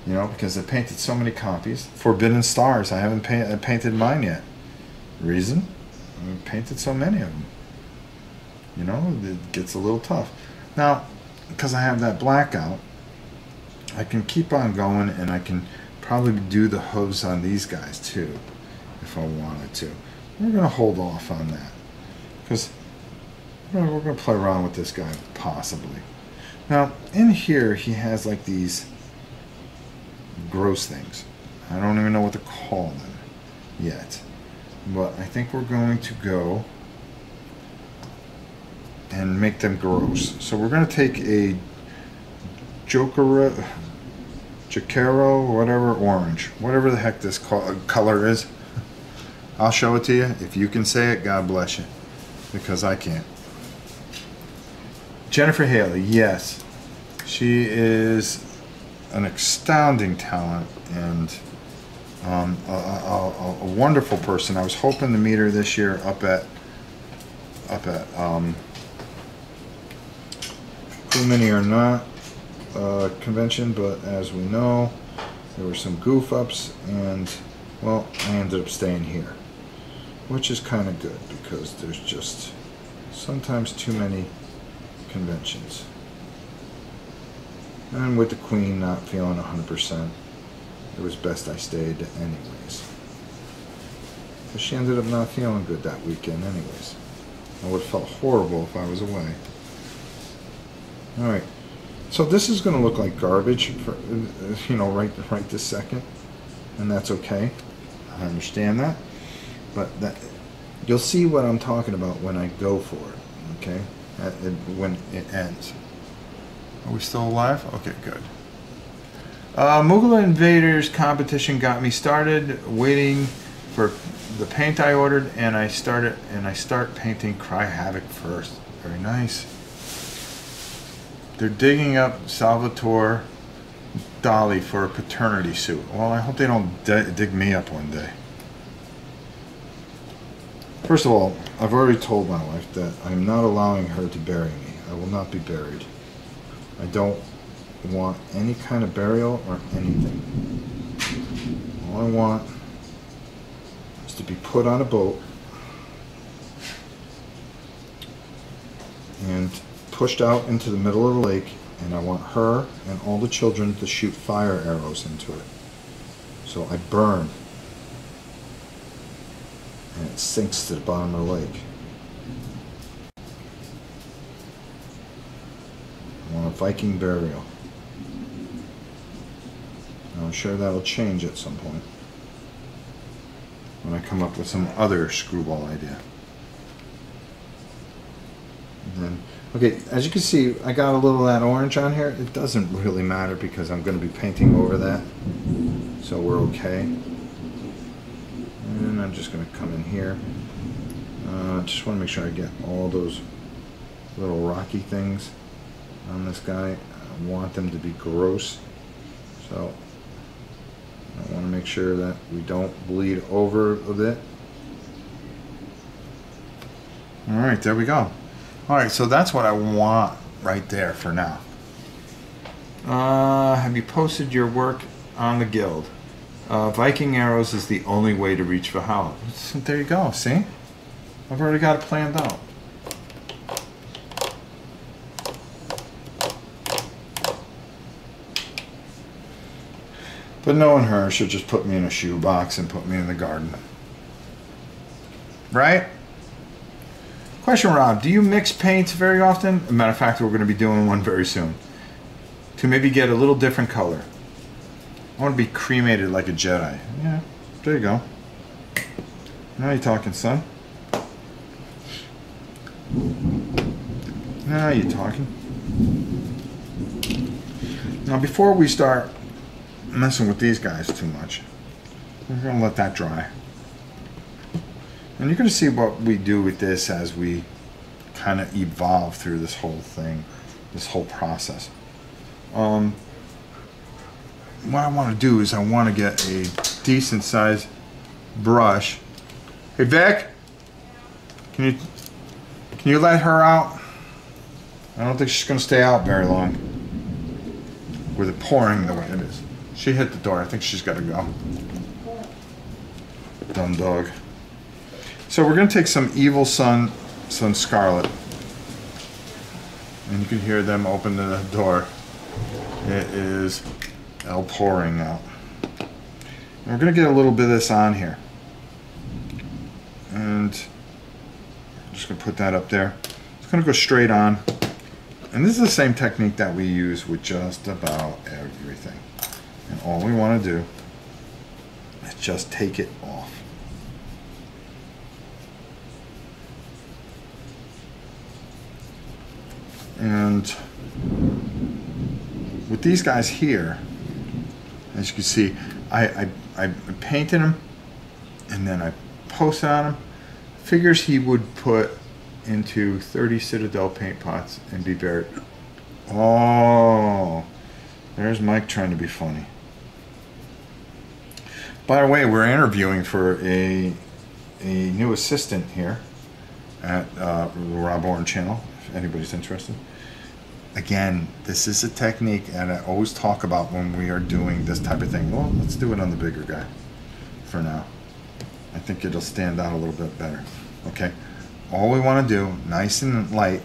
You know, because I painted so many copies. Forbidden Stars, I haven't painted mine yet. Reason? I've painted so many of them. You know, it gets a little tough. Now, because I have that blackout, I can keep on going and I can probably do the hooves on these guys too, if I wanted to. We're going to hold off on that, because we're going to play around with this guy, possibly. Now, in here, he has like these gross things. I don't even know what to call them yet. But I think we're going to go and make them gross. So we're going to take a Jacaro, whatever, orange. Whatever the heck this color is. I'll show it to you. If you can say it, God bless you. Because I can't. Jennifer Haley, yes. She is an astounding talent and a wonderful person. I was hoping to meet her this year up at Too many are not convention, but as we know, there were some goof ups, and well, I ended up staying here, which is kind of good because there's just sometimes too many conventions. And with the Queen not feeling 100%, it was best I stayed anyways. But she ended up not feeling good that weekend anyways. I would have felt horrible if I was away. Alright, so this is going to look like garbage, for, right this second. And that's okay. I understand that. But you'll see what I'm talking about when I go for it, okay? When it ends. Are we still alive? Okay, good. Mughal Invaders competition got me started, waiting for the paint I ordered, and I start painting Cry Havoc first. Very nice. They're digging up Salvatore Dali for a paternity suit. Well, I hope they don't dig me up one day. First of all, I've already told my wife that I'm not allowing her to bury me. I will not be buried. I don't want any kind of burial or anything. All I want is to be put on a boat and pushed out into the middle of the lake, and I want her and all the children to shoot fire arrows into it. So I burn and it sinks to the bottom of the lake. I want a Viking burial. I'm sure that'll change at some point when I come up with some other screwball idea. And then, okay, as you can see, I got a little of that orange on here. It doesn't really matter because I'm going to be painting over that, so we're okay. And I'm just going to come in here. Just want to make sure I get all those little rocky things on this guy. I want them to be gross, so I want to make sure that we don't bleed over a bit. Alright, there we go. Alright, so that's what I want right there for now. Have you posted your work on the guild? Viking arrows is the only way to reach Valhalla. There you go, see? I've already got it planned out. But knowing her, she'll just put me in a shoebox and put me in the garden. Right? Question, Rob. Do you mix paints very often? As a matter of fact, we're going to be doing one very soon. To maybe get a little different color. I want to be cremated like a Jedi. Yeah, there you go. Now you're talking, son. Now you're talking. Now, before we start messing with these guys too much, we're going to let that dry. And you're going to see what we do with this as we kind of evolve through this whole thing, this whole process. What I want to do is I want to get a decent sized brush. Hey Vic, can you let her out? I don't think she's going to stay out very long with it pouring the way it is. She hit the door. I think she's got to go. Dumb dog. So we're going to take some Evil Sun Scarlet. And you can hear them open the door. It is pouring out. And we're going to get a little bit of this on here. And I'm just going to put that up there. It's going to go straight on. And this is the same technique that we use with just about everything. And all we want to do is just take it off. And with these guys here, as you can see, I painted him and then I posted on him. Figures he would put into 30 Citadel paint pots and be buried. Oh, there's Mike trying to be funny. By the way, we're interviewing for a new assistant here at Rob Oren channel, if anybody's interested. Again, this is a technique, and I always talk about when we are doing this type of thing. Well, let's do it on the bigger guy for now. I think it'll stand out a little bit better. Okay, all we want to do, nice and light.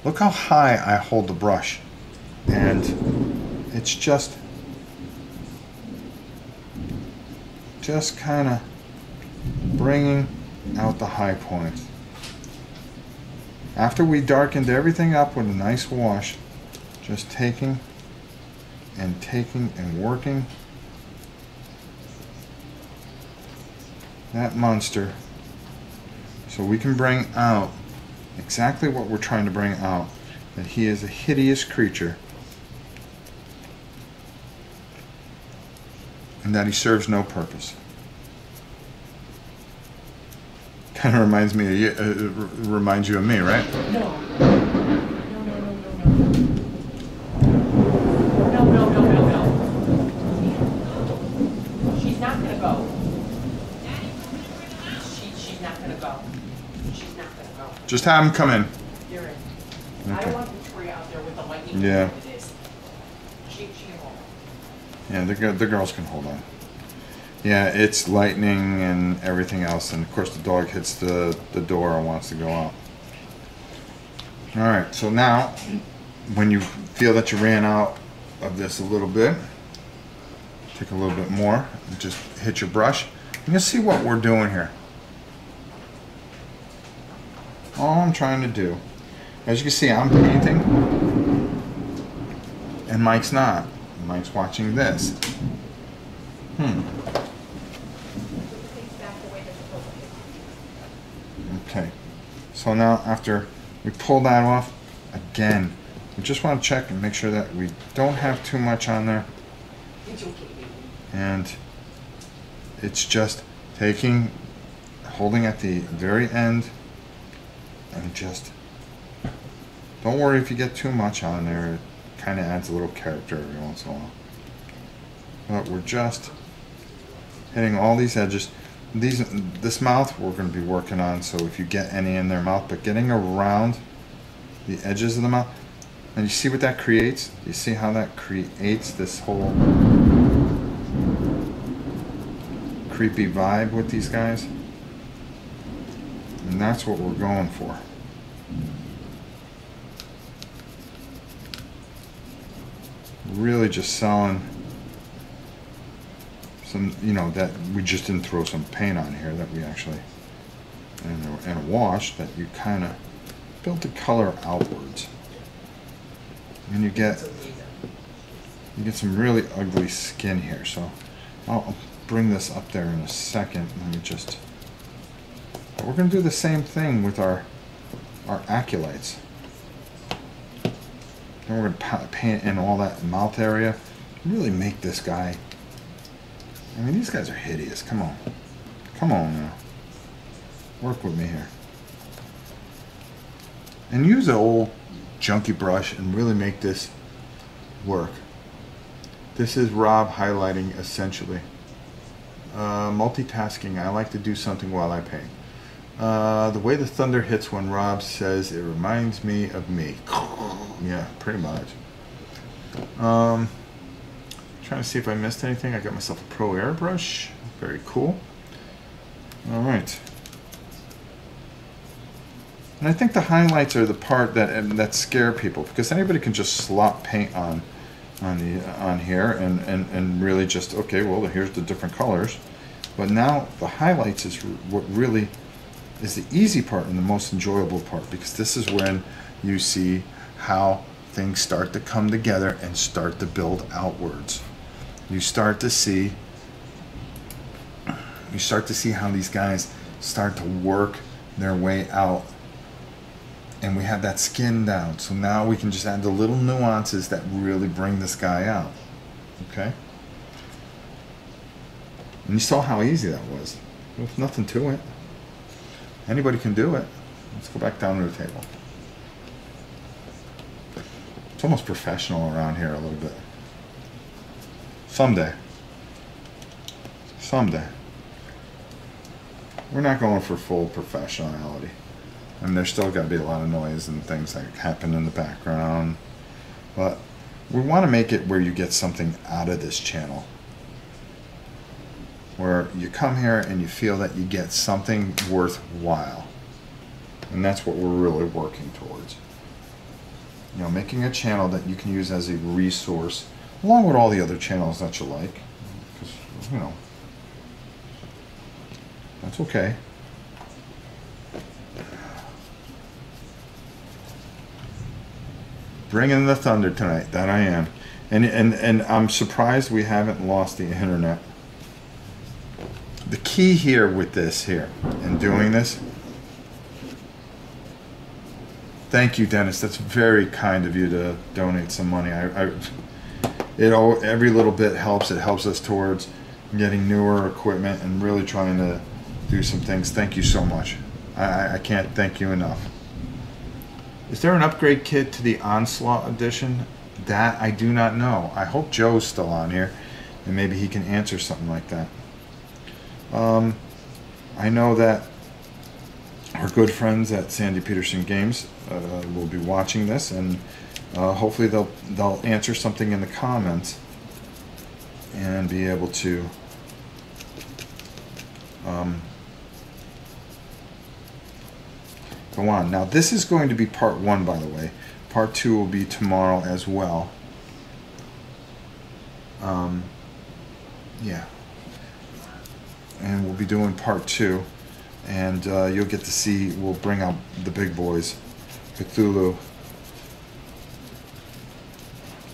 Look how high I hold the brush, and it's just kind of bringing out the high points. After we darkened everything up with a nice wash, just taking and working that monster so we can bring out exactly what we're trying to bring out, that he is a hideous creature and that he serves no purpose. Kind of reminds me of you, reminds you of me, right?
No. She's not gonna go. She's not gonna go. She's not gonna go.
Just have him come in.
You're in.
Okay.
I don't want Victoria out there with the lightning.
Yeah.
It is. She can hold.
Yeah, the girls can hold on. Yeah, it's lightning and everything else, and of course the dog hits the door and wants to go out. Alright, so now, when you feel that you ran out of this a little bit, take a little bit more, and just hit your brush, and you'll see what we're doing here. All I'm trying to do, as you can see, I'm painting, and Mike's not. Mike's watching this. Okay, so now after we pull that off, again, we just want to check and make sure that we don't have too much on there. And it's just taking, holding at the very end, and just, don't worry if you get too much on there. It kind of adds a little character every once in a while. But we're just hitting all these edges. This mouth we're going to be working on, so if you get any in their mouth, but getting around the edges of the mouth, and you see what that creates? You see how that creates this whole creepy vibe with these guys? And that's what we're going for. Really just selling some, you know, that we just didn't throw some paint on here, that we actually, and a wash, that you kind of built the color outwards. And you get some really ugly skin here. So I'll bring this up there in a second. Let me just, we're going to do the same thing with our acolytes. Then we're going to paint in all that mouth area. Really make this guy, I mean, these guys are hideous. Come on. Come on now. Work with me here. And use an old junky brush and really make this work. This is Rob highlighting, essentially. Multitasking. I like to do something while I paint. The way the thunder hits when Rob says it reminds me of me. Yeah, pretty much. Trying to see if I missed anything. I got myself a Pro airbrush. Very cool. All right. And I think the highlights are the part that scare people, because anybody can just slop paint on here and really just, okay, well, here's the different colors. But now the highlights is what really is the easy part and the most enjoyable part, because this is when you see how things start to come together and start to build outwards. You start to see how these guys start to work their way out. And we have that skin down. So now we can just add the little nuances that really bring this guy out. Okay? And you saw how easy that was. There's nothing to it. Anybody can do it. Let's go back down to the table. It's almost professional around here a little bit. Someday. Someday. We're not going for full professionality. And there's still got to be a lot of noise and things that happen in the background. But we want to make it where you get something out of this channel. Where you come here and you feel that you get something worthwhile. And that's what we're really working towards. You know, making a channel that you can use as a resource, along with all the other channels that you like. Because, you know, that's okay. Bringing the thunder tonight, that I am. And I'm surprised we haven't lost the internet. The key here with this here, and doing this, thank you, Dennis. That's very kind of you to donate some money. Every little bit helps. It helps us towards getting newer equipment and really trying to do some things. Thank you so much. I can't thank you enough. Is there an upgrade kit to the Onslaught edition? That I do not know. I hope Joe's still on here, and maybe he can answer something like that. I know that our good friends at Sandy Peterson Games will be watching this, and hopefully they'll answer something in the comments and be able to go on. Now this is going to be part 1, by the way. Part 2 will be tomorrow as well. Yeah. And we'll be doing part 2, and you'll get to see, we'll bring out the big boys. Cthulhu.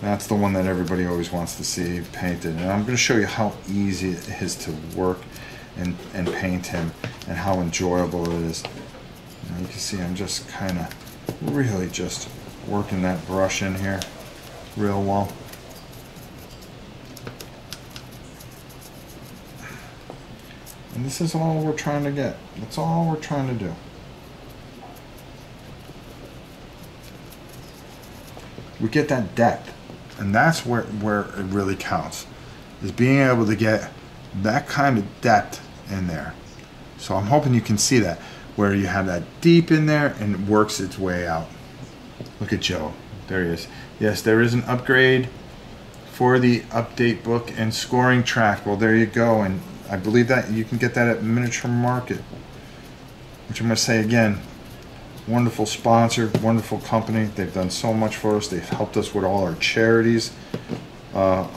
That's the one that everybody always wants to see painted, and I'm going to show you how easy it is to work and paint him, and how enjoyable it is. Now you can see I'm just kind of really just working that brush in here real well. And this is all we're trying to get. That's all we're trying to do. We get that depth. And that's where it really counts. Is being able to get that kind of depth in there. So I'm hoping you can see that. Where you have that deep in there and it works its way out. Look at Joe. There he is. Yes, there is an upgrade for the update book and scoring track. Well, there you go. And I believe that you can get that at Miniature Market, which I'm going to say again, wonderful sponsor, wonderful company. They've done so much for us. They've helped us with all our charities,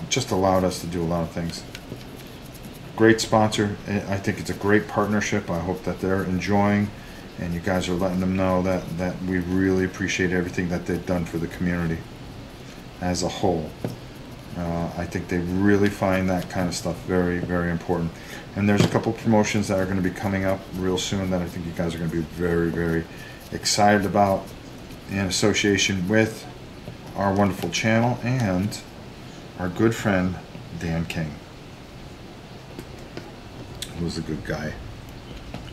just allowed us to do a lot of things. Great sponsor. I think it's a great partnership. I hope that they're enjoying, and you guys are letting them know that we really appreciate everything that they've done for the community as a whole. I think they really find that kind of stuff very, very important. And there's a couple promotions that are going to be coming up real soon that I think you guys are going to be very, very excited about in association with our wonderful channel and our good friend Dan King, who's a good guy.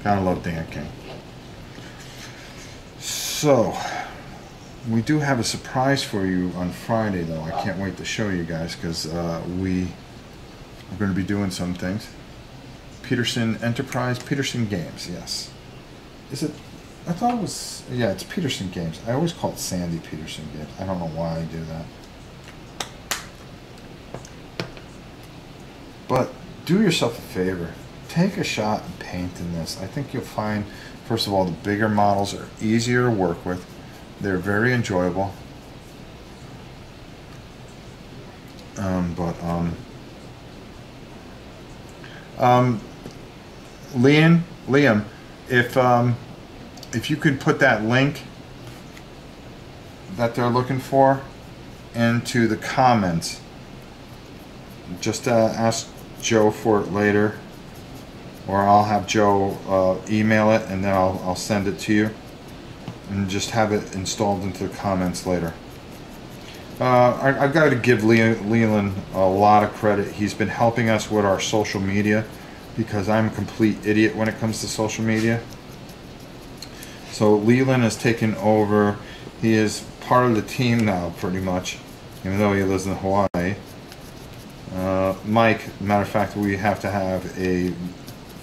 Gotta love Dan King. So we do have a surprise for you on Friday, though. I can't wait to show you guys, because we are going to be doing some things. Peterson Enterprise, Peterson Games, yes. Is it? I thought it was, yeah, it's Peterson Games. I always call it Sandy Peterson Games. I don't know why I do that. But do yourself a favor. Take a shot and paint in this. I think you'll find, first of all, the bigger models are easier to work with. They're very enjoyable. Liam, if you could put that link that they're looking for into the comments, just ask Joe for it later, or I'll have Joe email it, and then I'll send it to you, and just have it installed into the comments later. I've got to give Leland a lot of credit. He's been helping us with our social media, because I'm a complete idiot when it comes to social media. So Leland has taken over. He is part of the team now, pretty much, even though he lives in Hawaii. Mike, matter of fact, we have to have a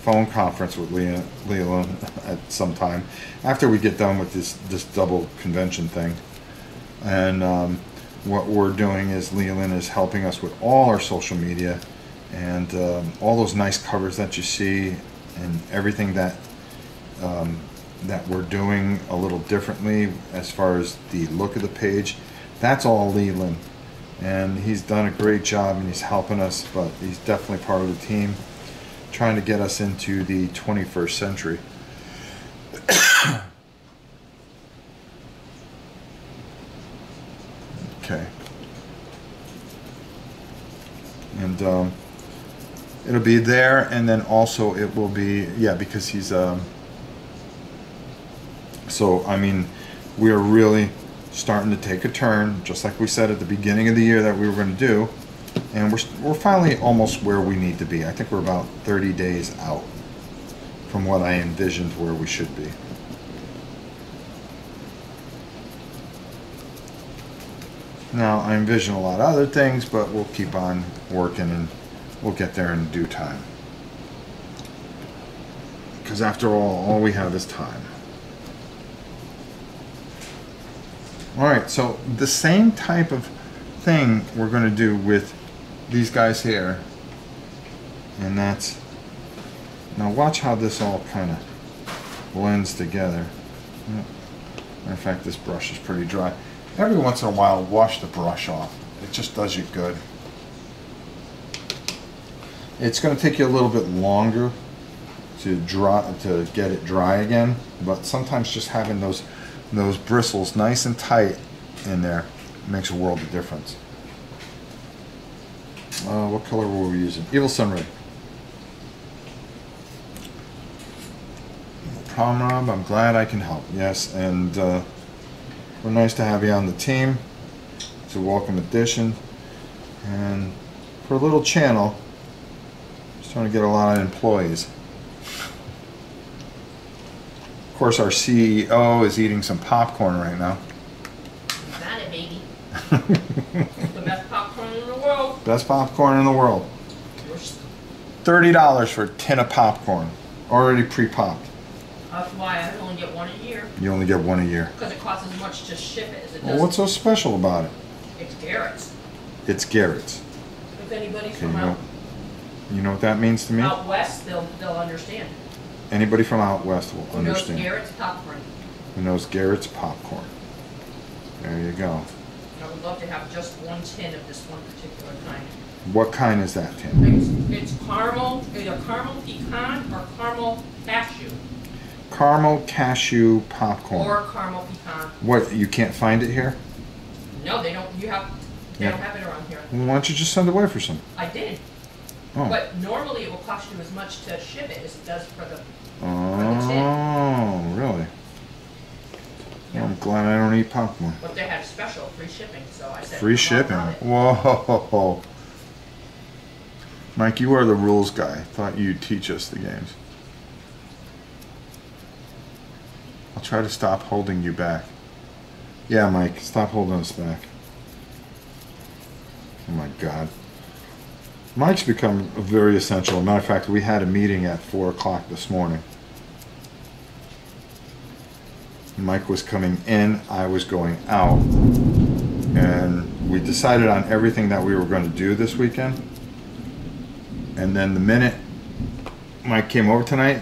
phone conference with Leland at some time after we get done with this double convention thing. And what we're doing is Leland is helping us with all our social media and all those nice covers that you see and everything that that we're doing a little differently as far as the look of the page. That's all Leland, and he's done a great job and he's helping us, but he's definitely part of the team trying to get us into the 21st century. Okay. And it'll be there, and then also it will be, yeah, because he's so I mean, we are really starting to take a turn, just like we said at the beginning of the year that we were going to do, and we're finally almost where we need to be. I think we're about 30 days out from what I envisioned where we should be. Now, I envision a lot of other things, but we'll keep on working and we'll get there in due time. Because after all we have is time. Alright, so the same type of thing we're going to do with these guys here. And that's... Now watch how this all kind of blends together. Matter of fact, this brush is pretty dry. Every once in a while, wash the brush off. It just does you good. It's going to take you a little bit longer to get it dry again, but sometimes just having those bristles nice and tight in there makes a world of difference. What color were we using? Evil Sunray. No problem, Rob. I'm glad I can help. Yes, and we're nice to have you on the team. It's a welcome addition. And for a little channel, just trying to get a lot of employees. Of course, our CEO is eating some popcorn right now.
Got it, baby. The best popcorn in the world.
Best popcorn in the world. $30 for a tin of popcorn, already pre-popped.
That's why I only get one a year.
You only get one a year.
Because it costs as much to ship it as it does.
Well, what's so special about it?
It's Garrett's.
It's Garrett's.
If anybody's
Okay,
from out
you know what that means to me?
out west, they'll understand.
Anybody from out west will
Who knows
understand.
Garrett's popcorn?
Who knows Garrett's popcorn? There you go.
I would love to have just one tin of this one particular kind.
What kind is that, Tim?
It's caramel, either caramel pecan or caramel cashew.
Caramel cashew popcorn.
Or caramel pecan.
What, you can't find it here?
No, they don't. They
Yeah.
don't have it around here.
Well, why don't you just send away for some?
I did.
Oh.
But normally it will cost you as much to ship it as it does for the.
Oh, really? Well, I'm glad I don't eat popcorn.
But they had special free shipping, so I said.
Free
"Come on,
shipping.
love it."
Whoa. Mike, you are the rules guy. Thought you'd teach us the games. I'll try to stop holding you back. Yeah, Mike, stop holding us back. Oh my God. Mike's become very essential. As a matter of fact, we had a meeting at 4 o'clock this morning. Mike was coming in, I was going out, and we decided on everything that we were going to do this weekend. And then the minute Mike came over tonight,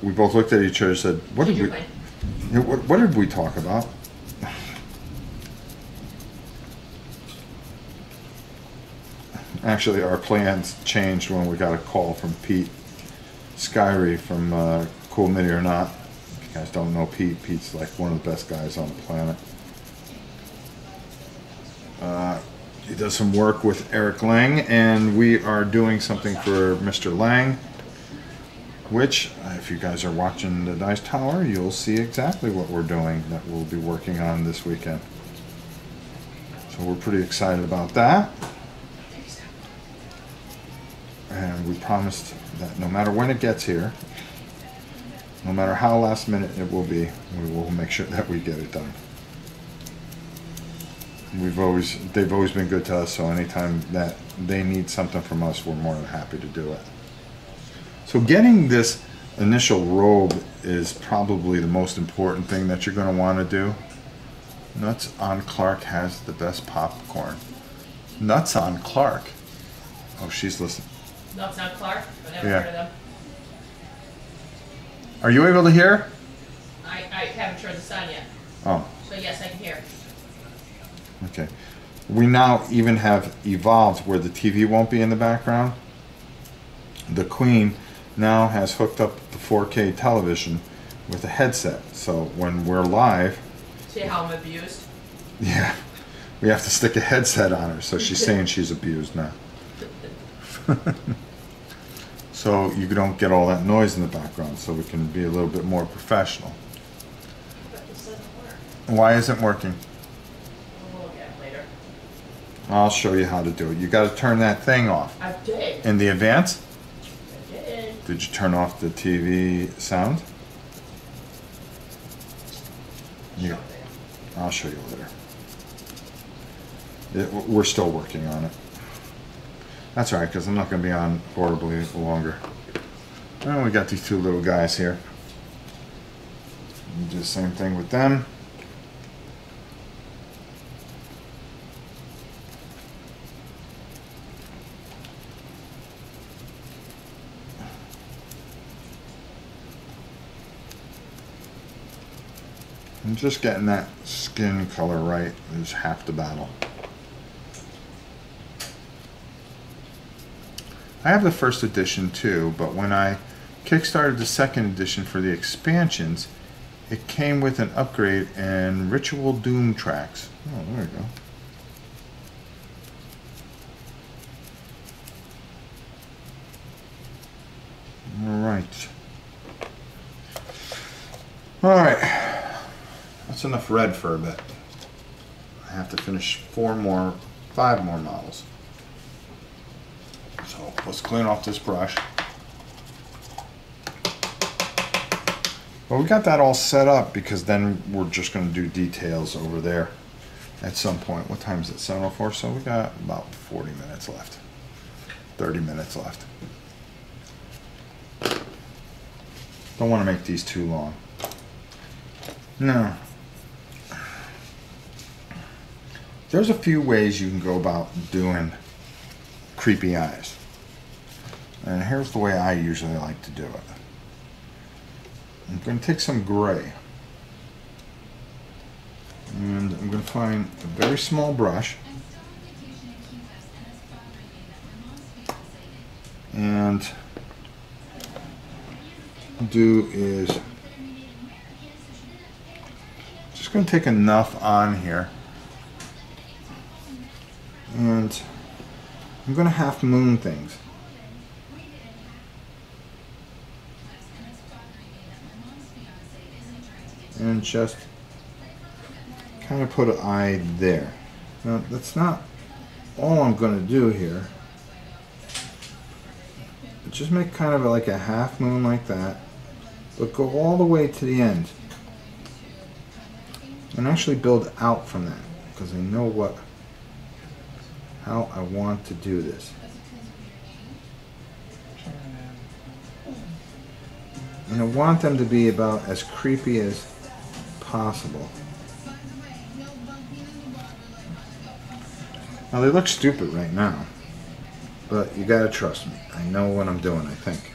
we both looked at each other and said, what did we talk about? Actually, our plans changed when we got a call from Pete Skyrie from Cool Mini or Not. If you guys don't know Pete, Pete's like one of the best guys on the planet. He does some work with Eric Lang, and we are doing something for Mr. Lang, which, if you guys are watching the Dice Tower, you'll see exactly what we're doing that we'll be working on this weekend. So we're pretty excited about that. And we promised that no matter when it gets here, no matter how last minute it will be, we will make sure that we get it done. They've always been good to us, so anytime that they need something from us, we're more than happy to do it. So getting this initial robe is probably the most important thing that you're going to want to do. Nuts on Clark has the best popcorn. Nuts on Clark. Oh, she's listening.
Nuts on Clark? I've never
Yeah.
heard of them.
Are you able to hear?
I haven't turned this on yet.
Oh,
But yes, I can hear.
okay. We now even have evolved where the TV won't be in the background. The Queen now has hooked up the 4K television with a headset. So when we're live,
See how I'm abused?
yeah, we have to stick a headset on her. So she's saying she's abused now. So you don't get all that noise in the background, so we can be a little bit more professional.
But this doesn't work.
Why isn't it working?
We'll look at it later.
I'll show you how to do it. You got to turn that thing off.
I did.
In the advance,
I did.
did you turn off the TV sound? Yeah, I'll show you later. We're still working on it. That's all right, because I'm not going to be on horribly longer. And we got these two little guys here. We do the same thing with them. And just getting that skin color right is half the battle. I have the first edition too, but when I kickstarted the second edition for the expansions, it came with an upgrade and Ritual Doom tracks. Oh, there we go. Alright. That's enough red for a bit. I have to finish 5 more models. So let's clean off this brush. Well, we got that all set up because then we're just going to do details over there at some point. What time is it? 7:04. So we got about 40 minutes left. 30 minutes left. Don't want to make these too long. No. There's a few ways you can go about doing creepy eyes. And here's the way I usually like to do it. I'm going to take some gray. And I'm going to find a very small brush. And do is just going to take enough on here. And I'm going to half moon things. And just kind of put an eye there. Now, that's not all I'm going to do here. Just make kind of like a half moon like that, but go all the way to the end. And actually build out from that, because I know how I want to do this. And I want them to be about as creepy as possible. Now they look stupid right now, but you gotta trust me. I know what I'm doing, I think.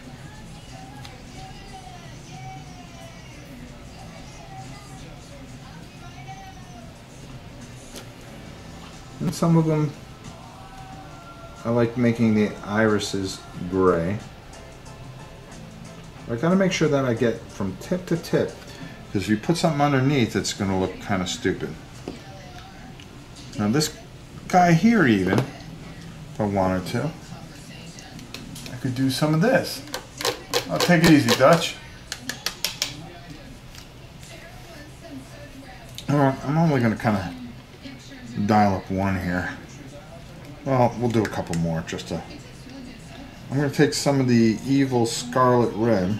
And some of them, I like making the irises gray. I gotta make sure that I get from tip to tip, because if you put something underneath, it's gonna look kind of stupid. Now this guy here, even, if I wanted to, I could do some of this. I'll take it easy, Dutch. I'm only gonna kind of dial up one here. Well, we'll do a couple more just to... I'm going to take some of the evil scarlet red,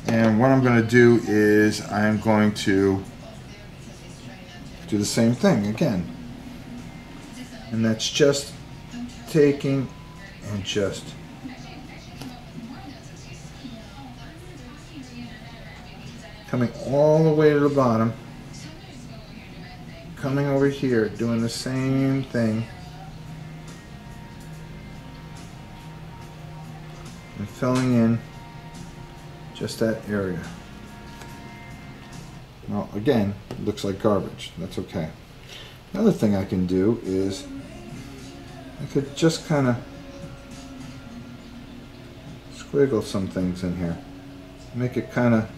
and what I'm going to do is I'm going to do the same thing again, and that's just taking and just coming all the way to the bottom, coming over here, doing the same thing, and filling in just that area. Well, again, it looks like garbage. That's okay. Another thing I can do is I could just kind of squiggle some things in here. Make it kind of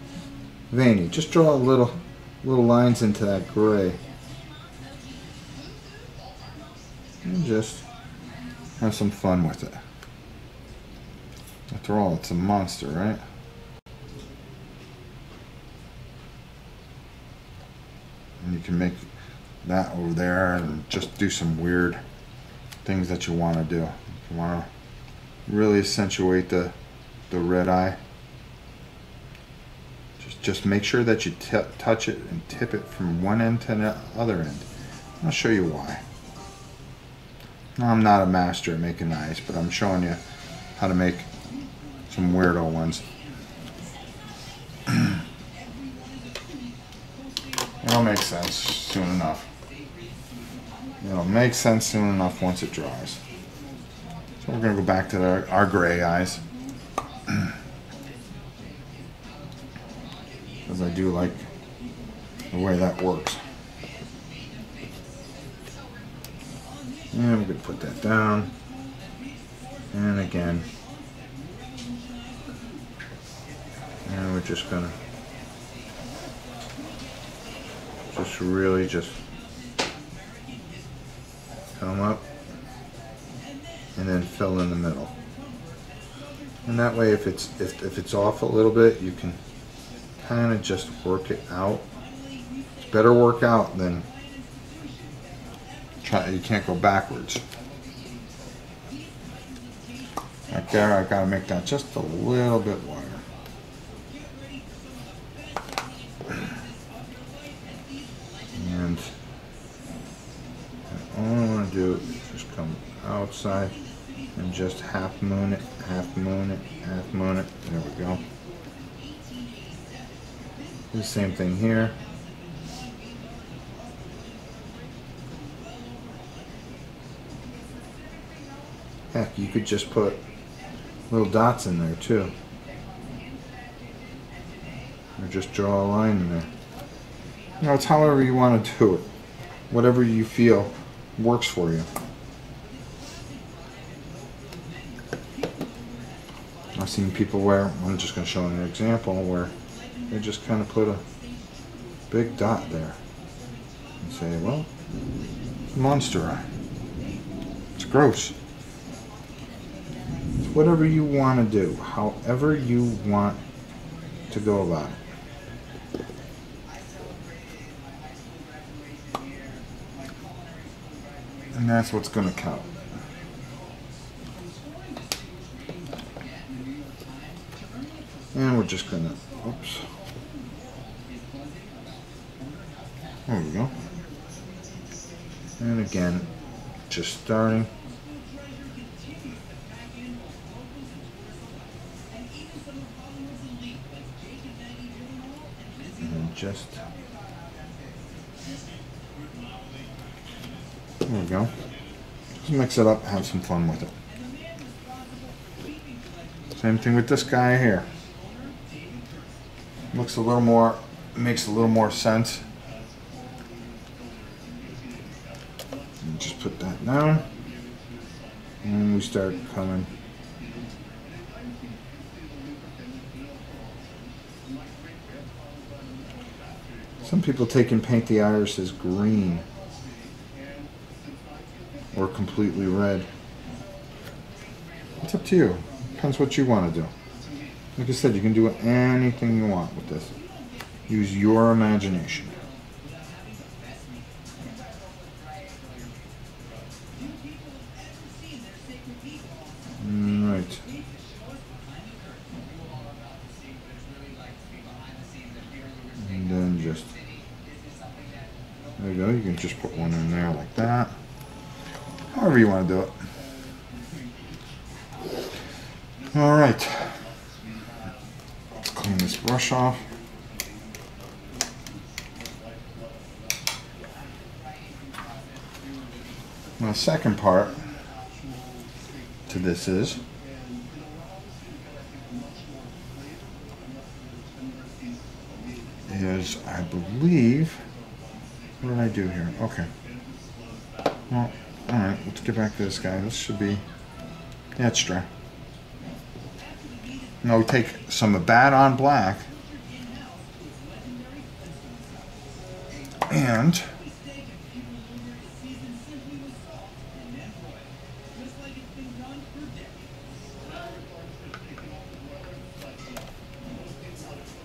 veiny. Just draw little lines into that gray. And just have some fun with it. After all, it's a monster, right? And you can make that over there and just do some weird things that you want to do. If you want to really accentuate the red eye, just make sure that you touch it and tip it from one end to the other end. I'll show you why. Now, I'm not a master at making eyes, but I'm showing you how to make some weirdo ones. It'll make sense soon enough. It'll make sense soon enough once it dries. So we're going to go back to our gray eyes. Because I do like the way that works. And we're going to put that down. And again. And we're just going to really come up and then fill in the middle. And that way, if it's off a little bit, you can kind of just work it out. It's better work out than try. You can't go backwards. Right there, I gotta make that just a little bit wider. And all I want to do is just come outside and just half moon it, half moon it, half moon it. There we go. Do the same thing here. Heck, you could just put little dots in there too. Or just draw a line in there. You know, it's however you want to do it. Whatever you feel works for you. I've seen people where, I'm just going to show an example where they just kind of put a big dot there and say, well, monster eye. It's gross. It's whatever you want to do, however you want to go about it. And that's what's going to count. And we're just going to, oops. There we go. And again, just starting. And just, there we go. Just mix it up, have some fun with it. Same thing with this guy here. Looks a little more, makes a little more sense. And just put that down. And we start coming. Some people take and paint the irises green or completely red. It's up to you. Depends what you want to do. Like I said, you can do anything you want with this. Use your imagination. Right. And then just, there you go. You can just put one in there like that. However you want to do it. All right. Let's clean this brush off. Now, the second part to this is I believe, what did I do here? Okay. Well, alright, let's get back to this guy. This should be, yeah, it's dry. Now we take some bad on black and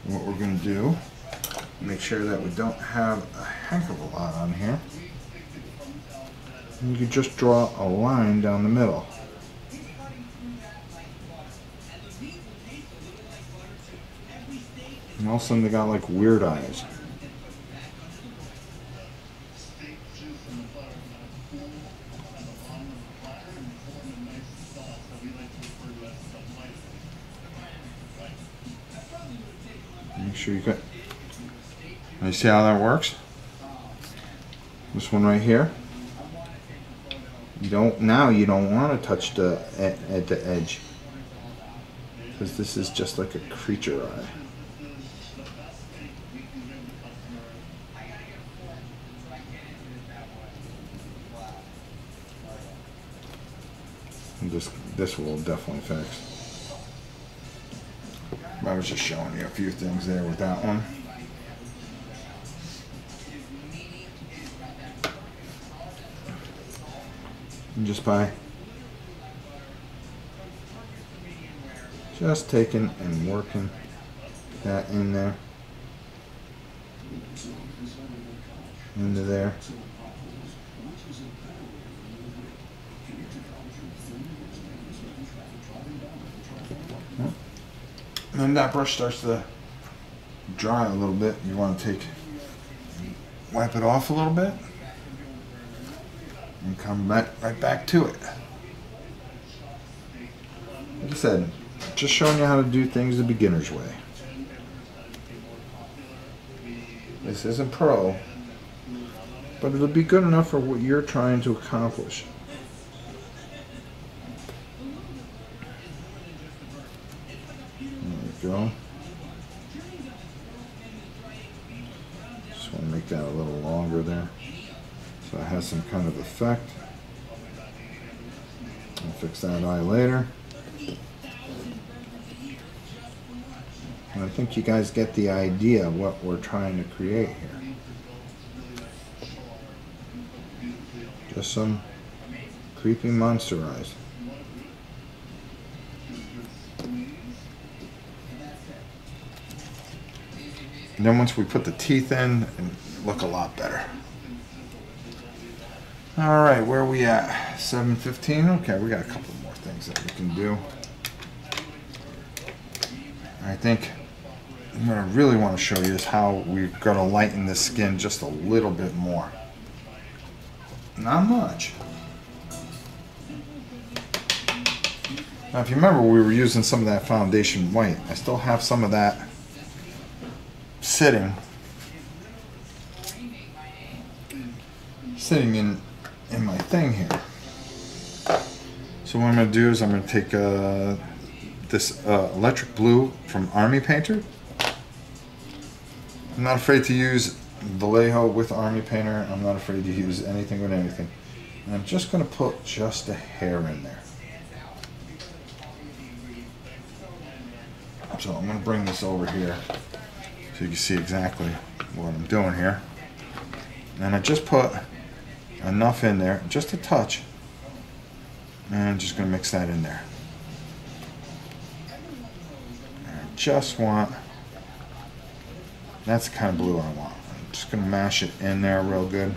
what we're going to do, make sure that we don't have a heck of a lot on here. And you can just draw a line down the middle. And all of a sudden they got like weird eyes. Make sure you got. You see how that works? This one right here. You don't want to touch the at the edge, because this is just like a creature eye. And this will definitely fix. I was just showing you a few things there with that one. And just by just taking and working that in there, into there. And then that brush starts to dry a little bit. You want to wipe it off a little bit and come right back to it. Like I said, just showing you how to do things the beginner's way. This isn't pro, but it'll be good enough for what you're trying to accomplish. There we go. Just want to make that a little longer there, so it has some kind of effect. I'll fix that eye later. And I think you guys get the idea of what we're trying to create here. Just some creepy monster eyes. And then once we put the teeth in, it look a lot better. Alright, where are we at? 7:15? Okay, we got a couple more things that we can do. I think what I really want to show you is how we're going to lighten the skin just a little bit more. Not much. Now if you remember, we were using some of that foundation white. I still have some of that sitting in my thing here. So what I'm going to do is I'm going to take this electric blue from Army Painter. I'm not afraid to use Vallejo with Army Painter. I'm not afraid to use anything with anything. And I'm just going to put just a hair in there. So I'm going to bring this over here so you can see exactly what I'm doing here. And I just put enough in there, just a touch. And I'm just going to mix that in there. And I just want, that's the kind of blue I want. I'm just going to mash it in there real good.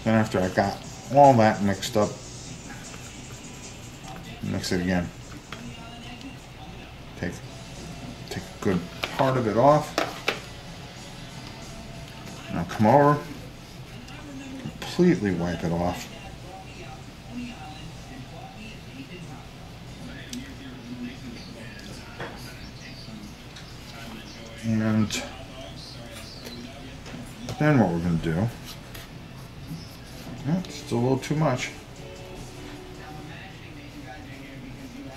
Then after I got all that mixed up, mix it again. Take a good part of it off. Now come over, completely wipe it off. And Then what we're going to do, it's still a little too much.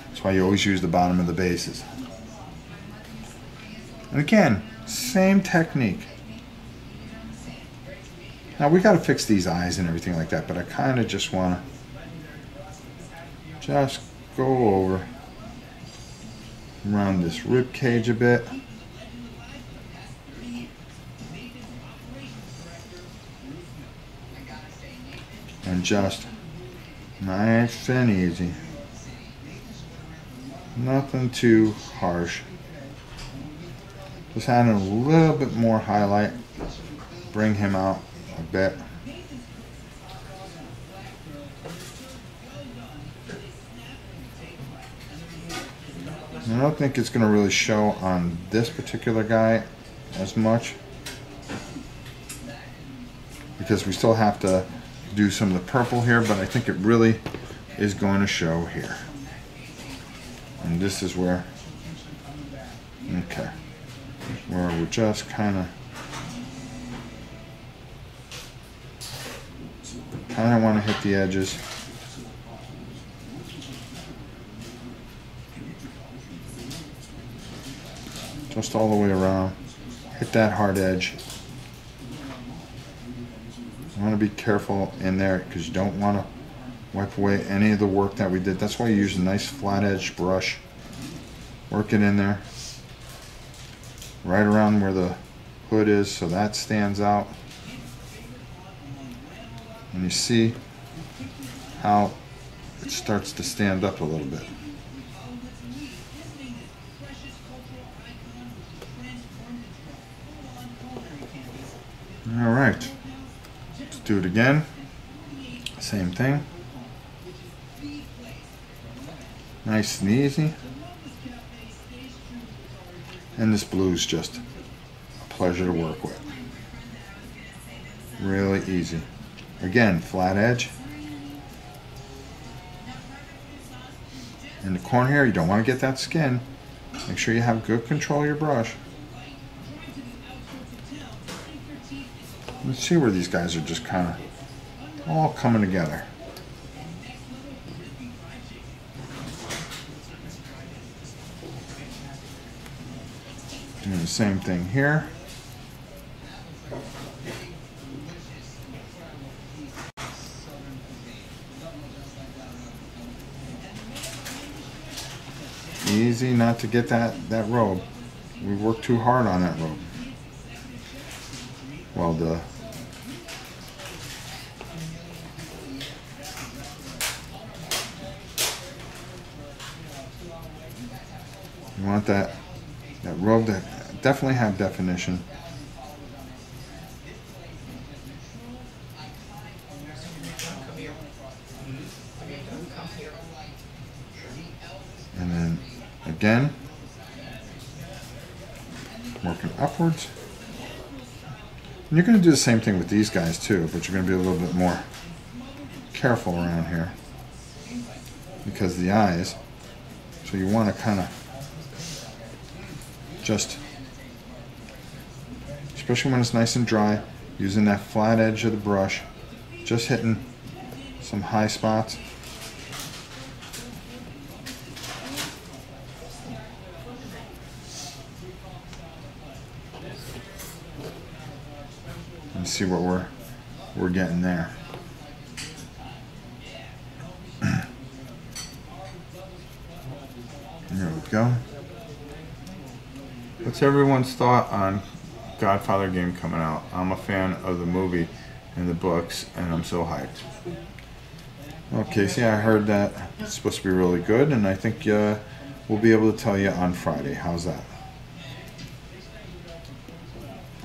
That's why you always use the bottom of the bases. And again, same technique. Now we got to fix these eyes and everything like that, but I kind of just want to just go over around this rib cage a bit. And just nice and easy. Nothing too harsh. Just adding a little bit more highlight. Bring him out a bit. I don't think it's going to really show on this particular guy as much, because we still have to do some of the purple here, but I think it really is going to show here. And this is where, okay, where we're just kind of want to hit the edges. Just all the way around. Hit that hard edge. You want to be careful in there because you don't want to wipe away any of the work that we did. That's why you use a nice flat edge brush. Work it in there. Right around where the hood is so that stands out. And you see how it starts to stand up a little bit. All right, let's do it again. Same thing. Nice and easy. And this blue is just a pleasure to work with. Really easy. Again, flat edge. In the corner here, you don't want to get that skin. Make sure you have good control of your brush. Let's see where these guys are just kind of all coming together. Doing the same thing here. Easy not to get that robe. We worked too hard on that robe. Well, you want that robe to definitely have definition. And then again, working upwards. And you're going to do the same thing with these guys too, but you're going to be a little bit more careful around here because of the eyes. So you want to kind of just, especially when it's nice and dry, using that flat edge of the brush, just hitting some high spots. And see what we're getting there. There we go. What's everyone's thought on Godfather game coming out? I'm a fan of the movie and the books, and I'm so hyped. Well, Casey, I heard that it's supposed to be really good, and I think we'll be able to tell you on Friday. How's that?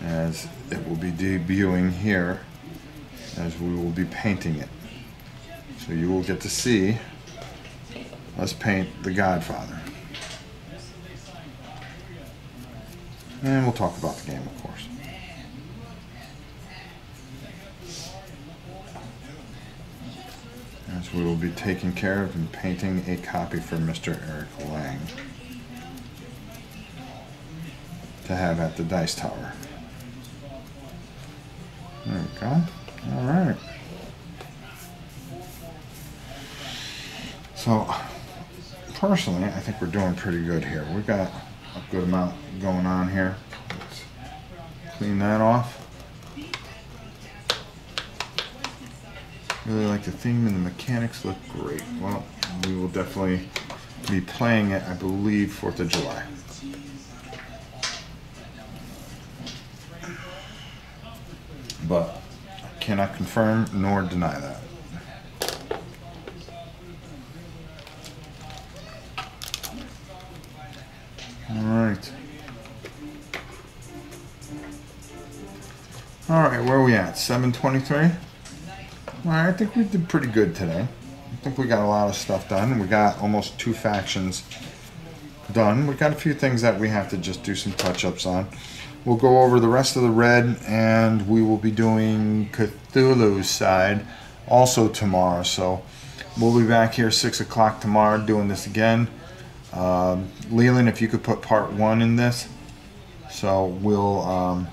As it will be debuting here, as we will be painting it. So you will get to see us paint the Godfather. And we'll talk about the game, of course. As we will be taking care of and painting a copy for Mr. Eric Lang to have at the Dice Tower. There we go. All right. So, personally, I think we're doing pretty good here. We've got a good amount going on here. Let's clean that off. Really like the theme and the mechanics look great. Well, we will definitely be playing it, I believe, 4th of July. But I cannot confirm nor deny that. Alright. Alright, where are we at? 7:23? Well, I think we did pretty good today. I think we got a lot of stuff done. We got almost 2 factions done. We got a few things that we have to just do some touch-ups on. We'll go over the rest of the red, and we will be doing Cthulhu's side also tomorrow. So we'll be back here 6 o'clock tomorrow doing this again. Leland, if you could put part 1 in this. So we'll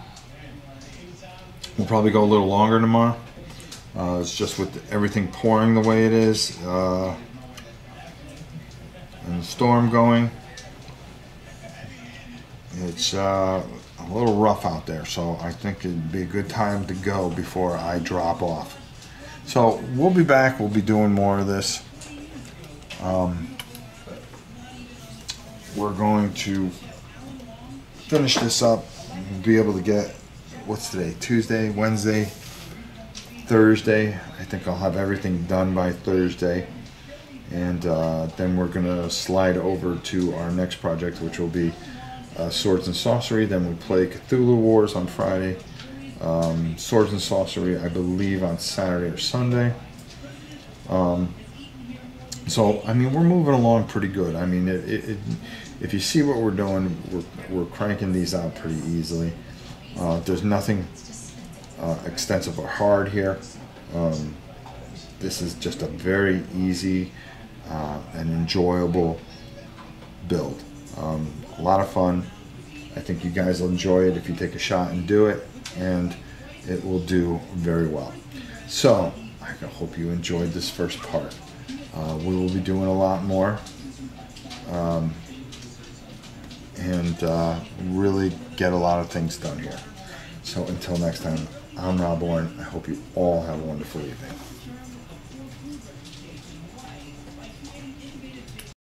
probably go a little longer tomorrow. It's just with everything pouring the way it is, and the storm going. It's a little rough out there, so I think it'd be a good time to go before I drop off. So we'll be back. We'll be doing more of this. We're going to finish this up. We'll be able to get, what's today? Tuesday, Wednesday, Thursday. I think I'll have everything done by Thursday. And then we're going to slide over to our next project, which will be Swords and Sorcery. Then we play Cthulhu Wars on Friday. Swords and Sorcery, I believe, on Saturday or Sunday. So, I mean, we're moving along pretty good. I mean, if you see what we're doing, we're cranking these out pretty easily. There's nothing extensive or hard here. This is just a very easy and enjoyable build. A lot of fun. I think you guys will enjoy it if you take a shot and do it, and it will do very well. So I hope you enjoyed this first part. We will be doing a lot more, and really get a lot of things done here. So until next time, I'm Rob Warren. I hope you all have a wonderful evening.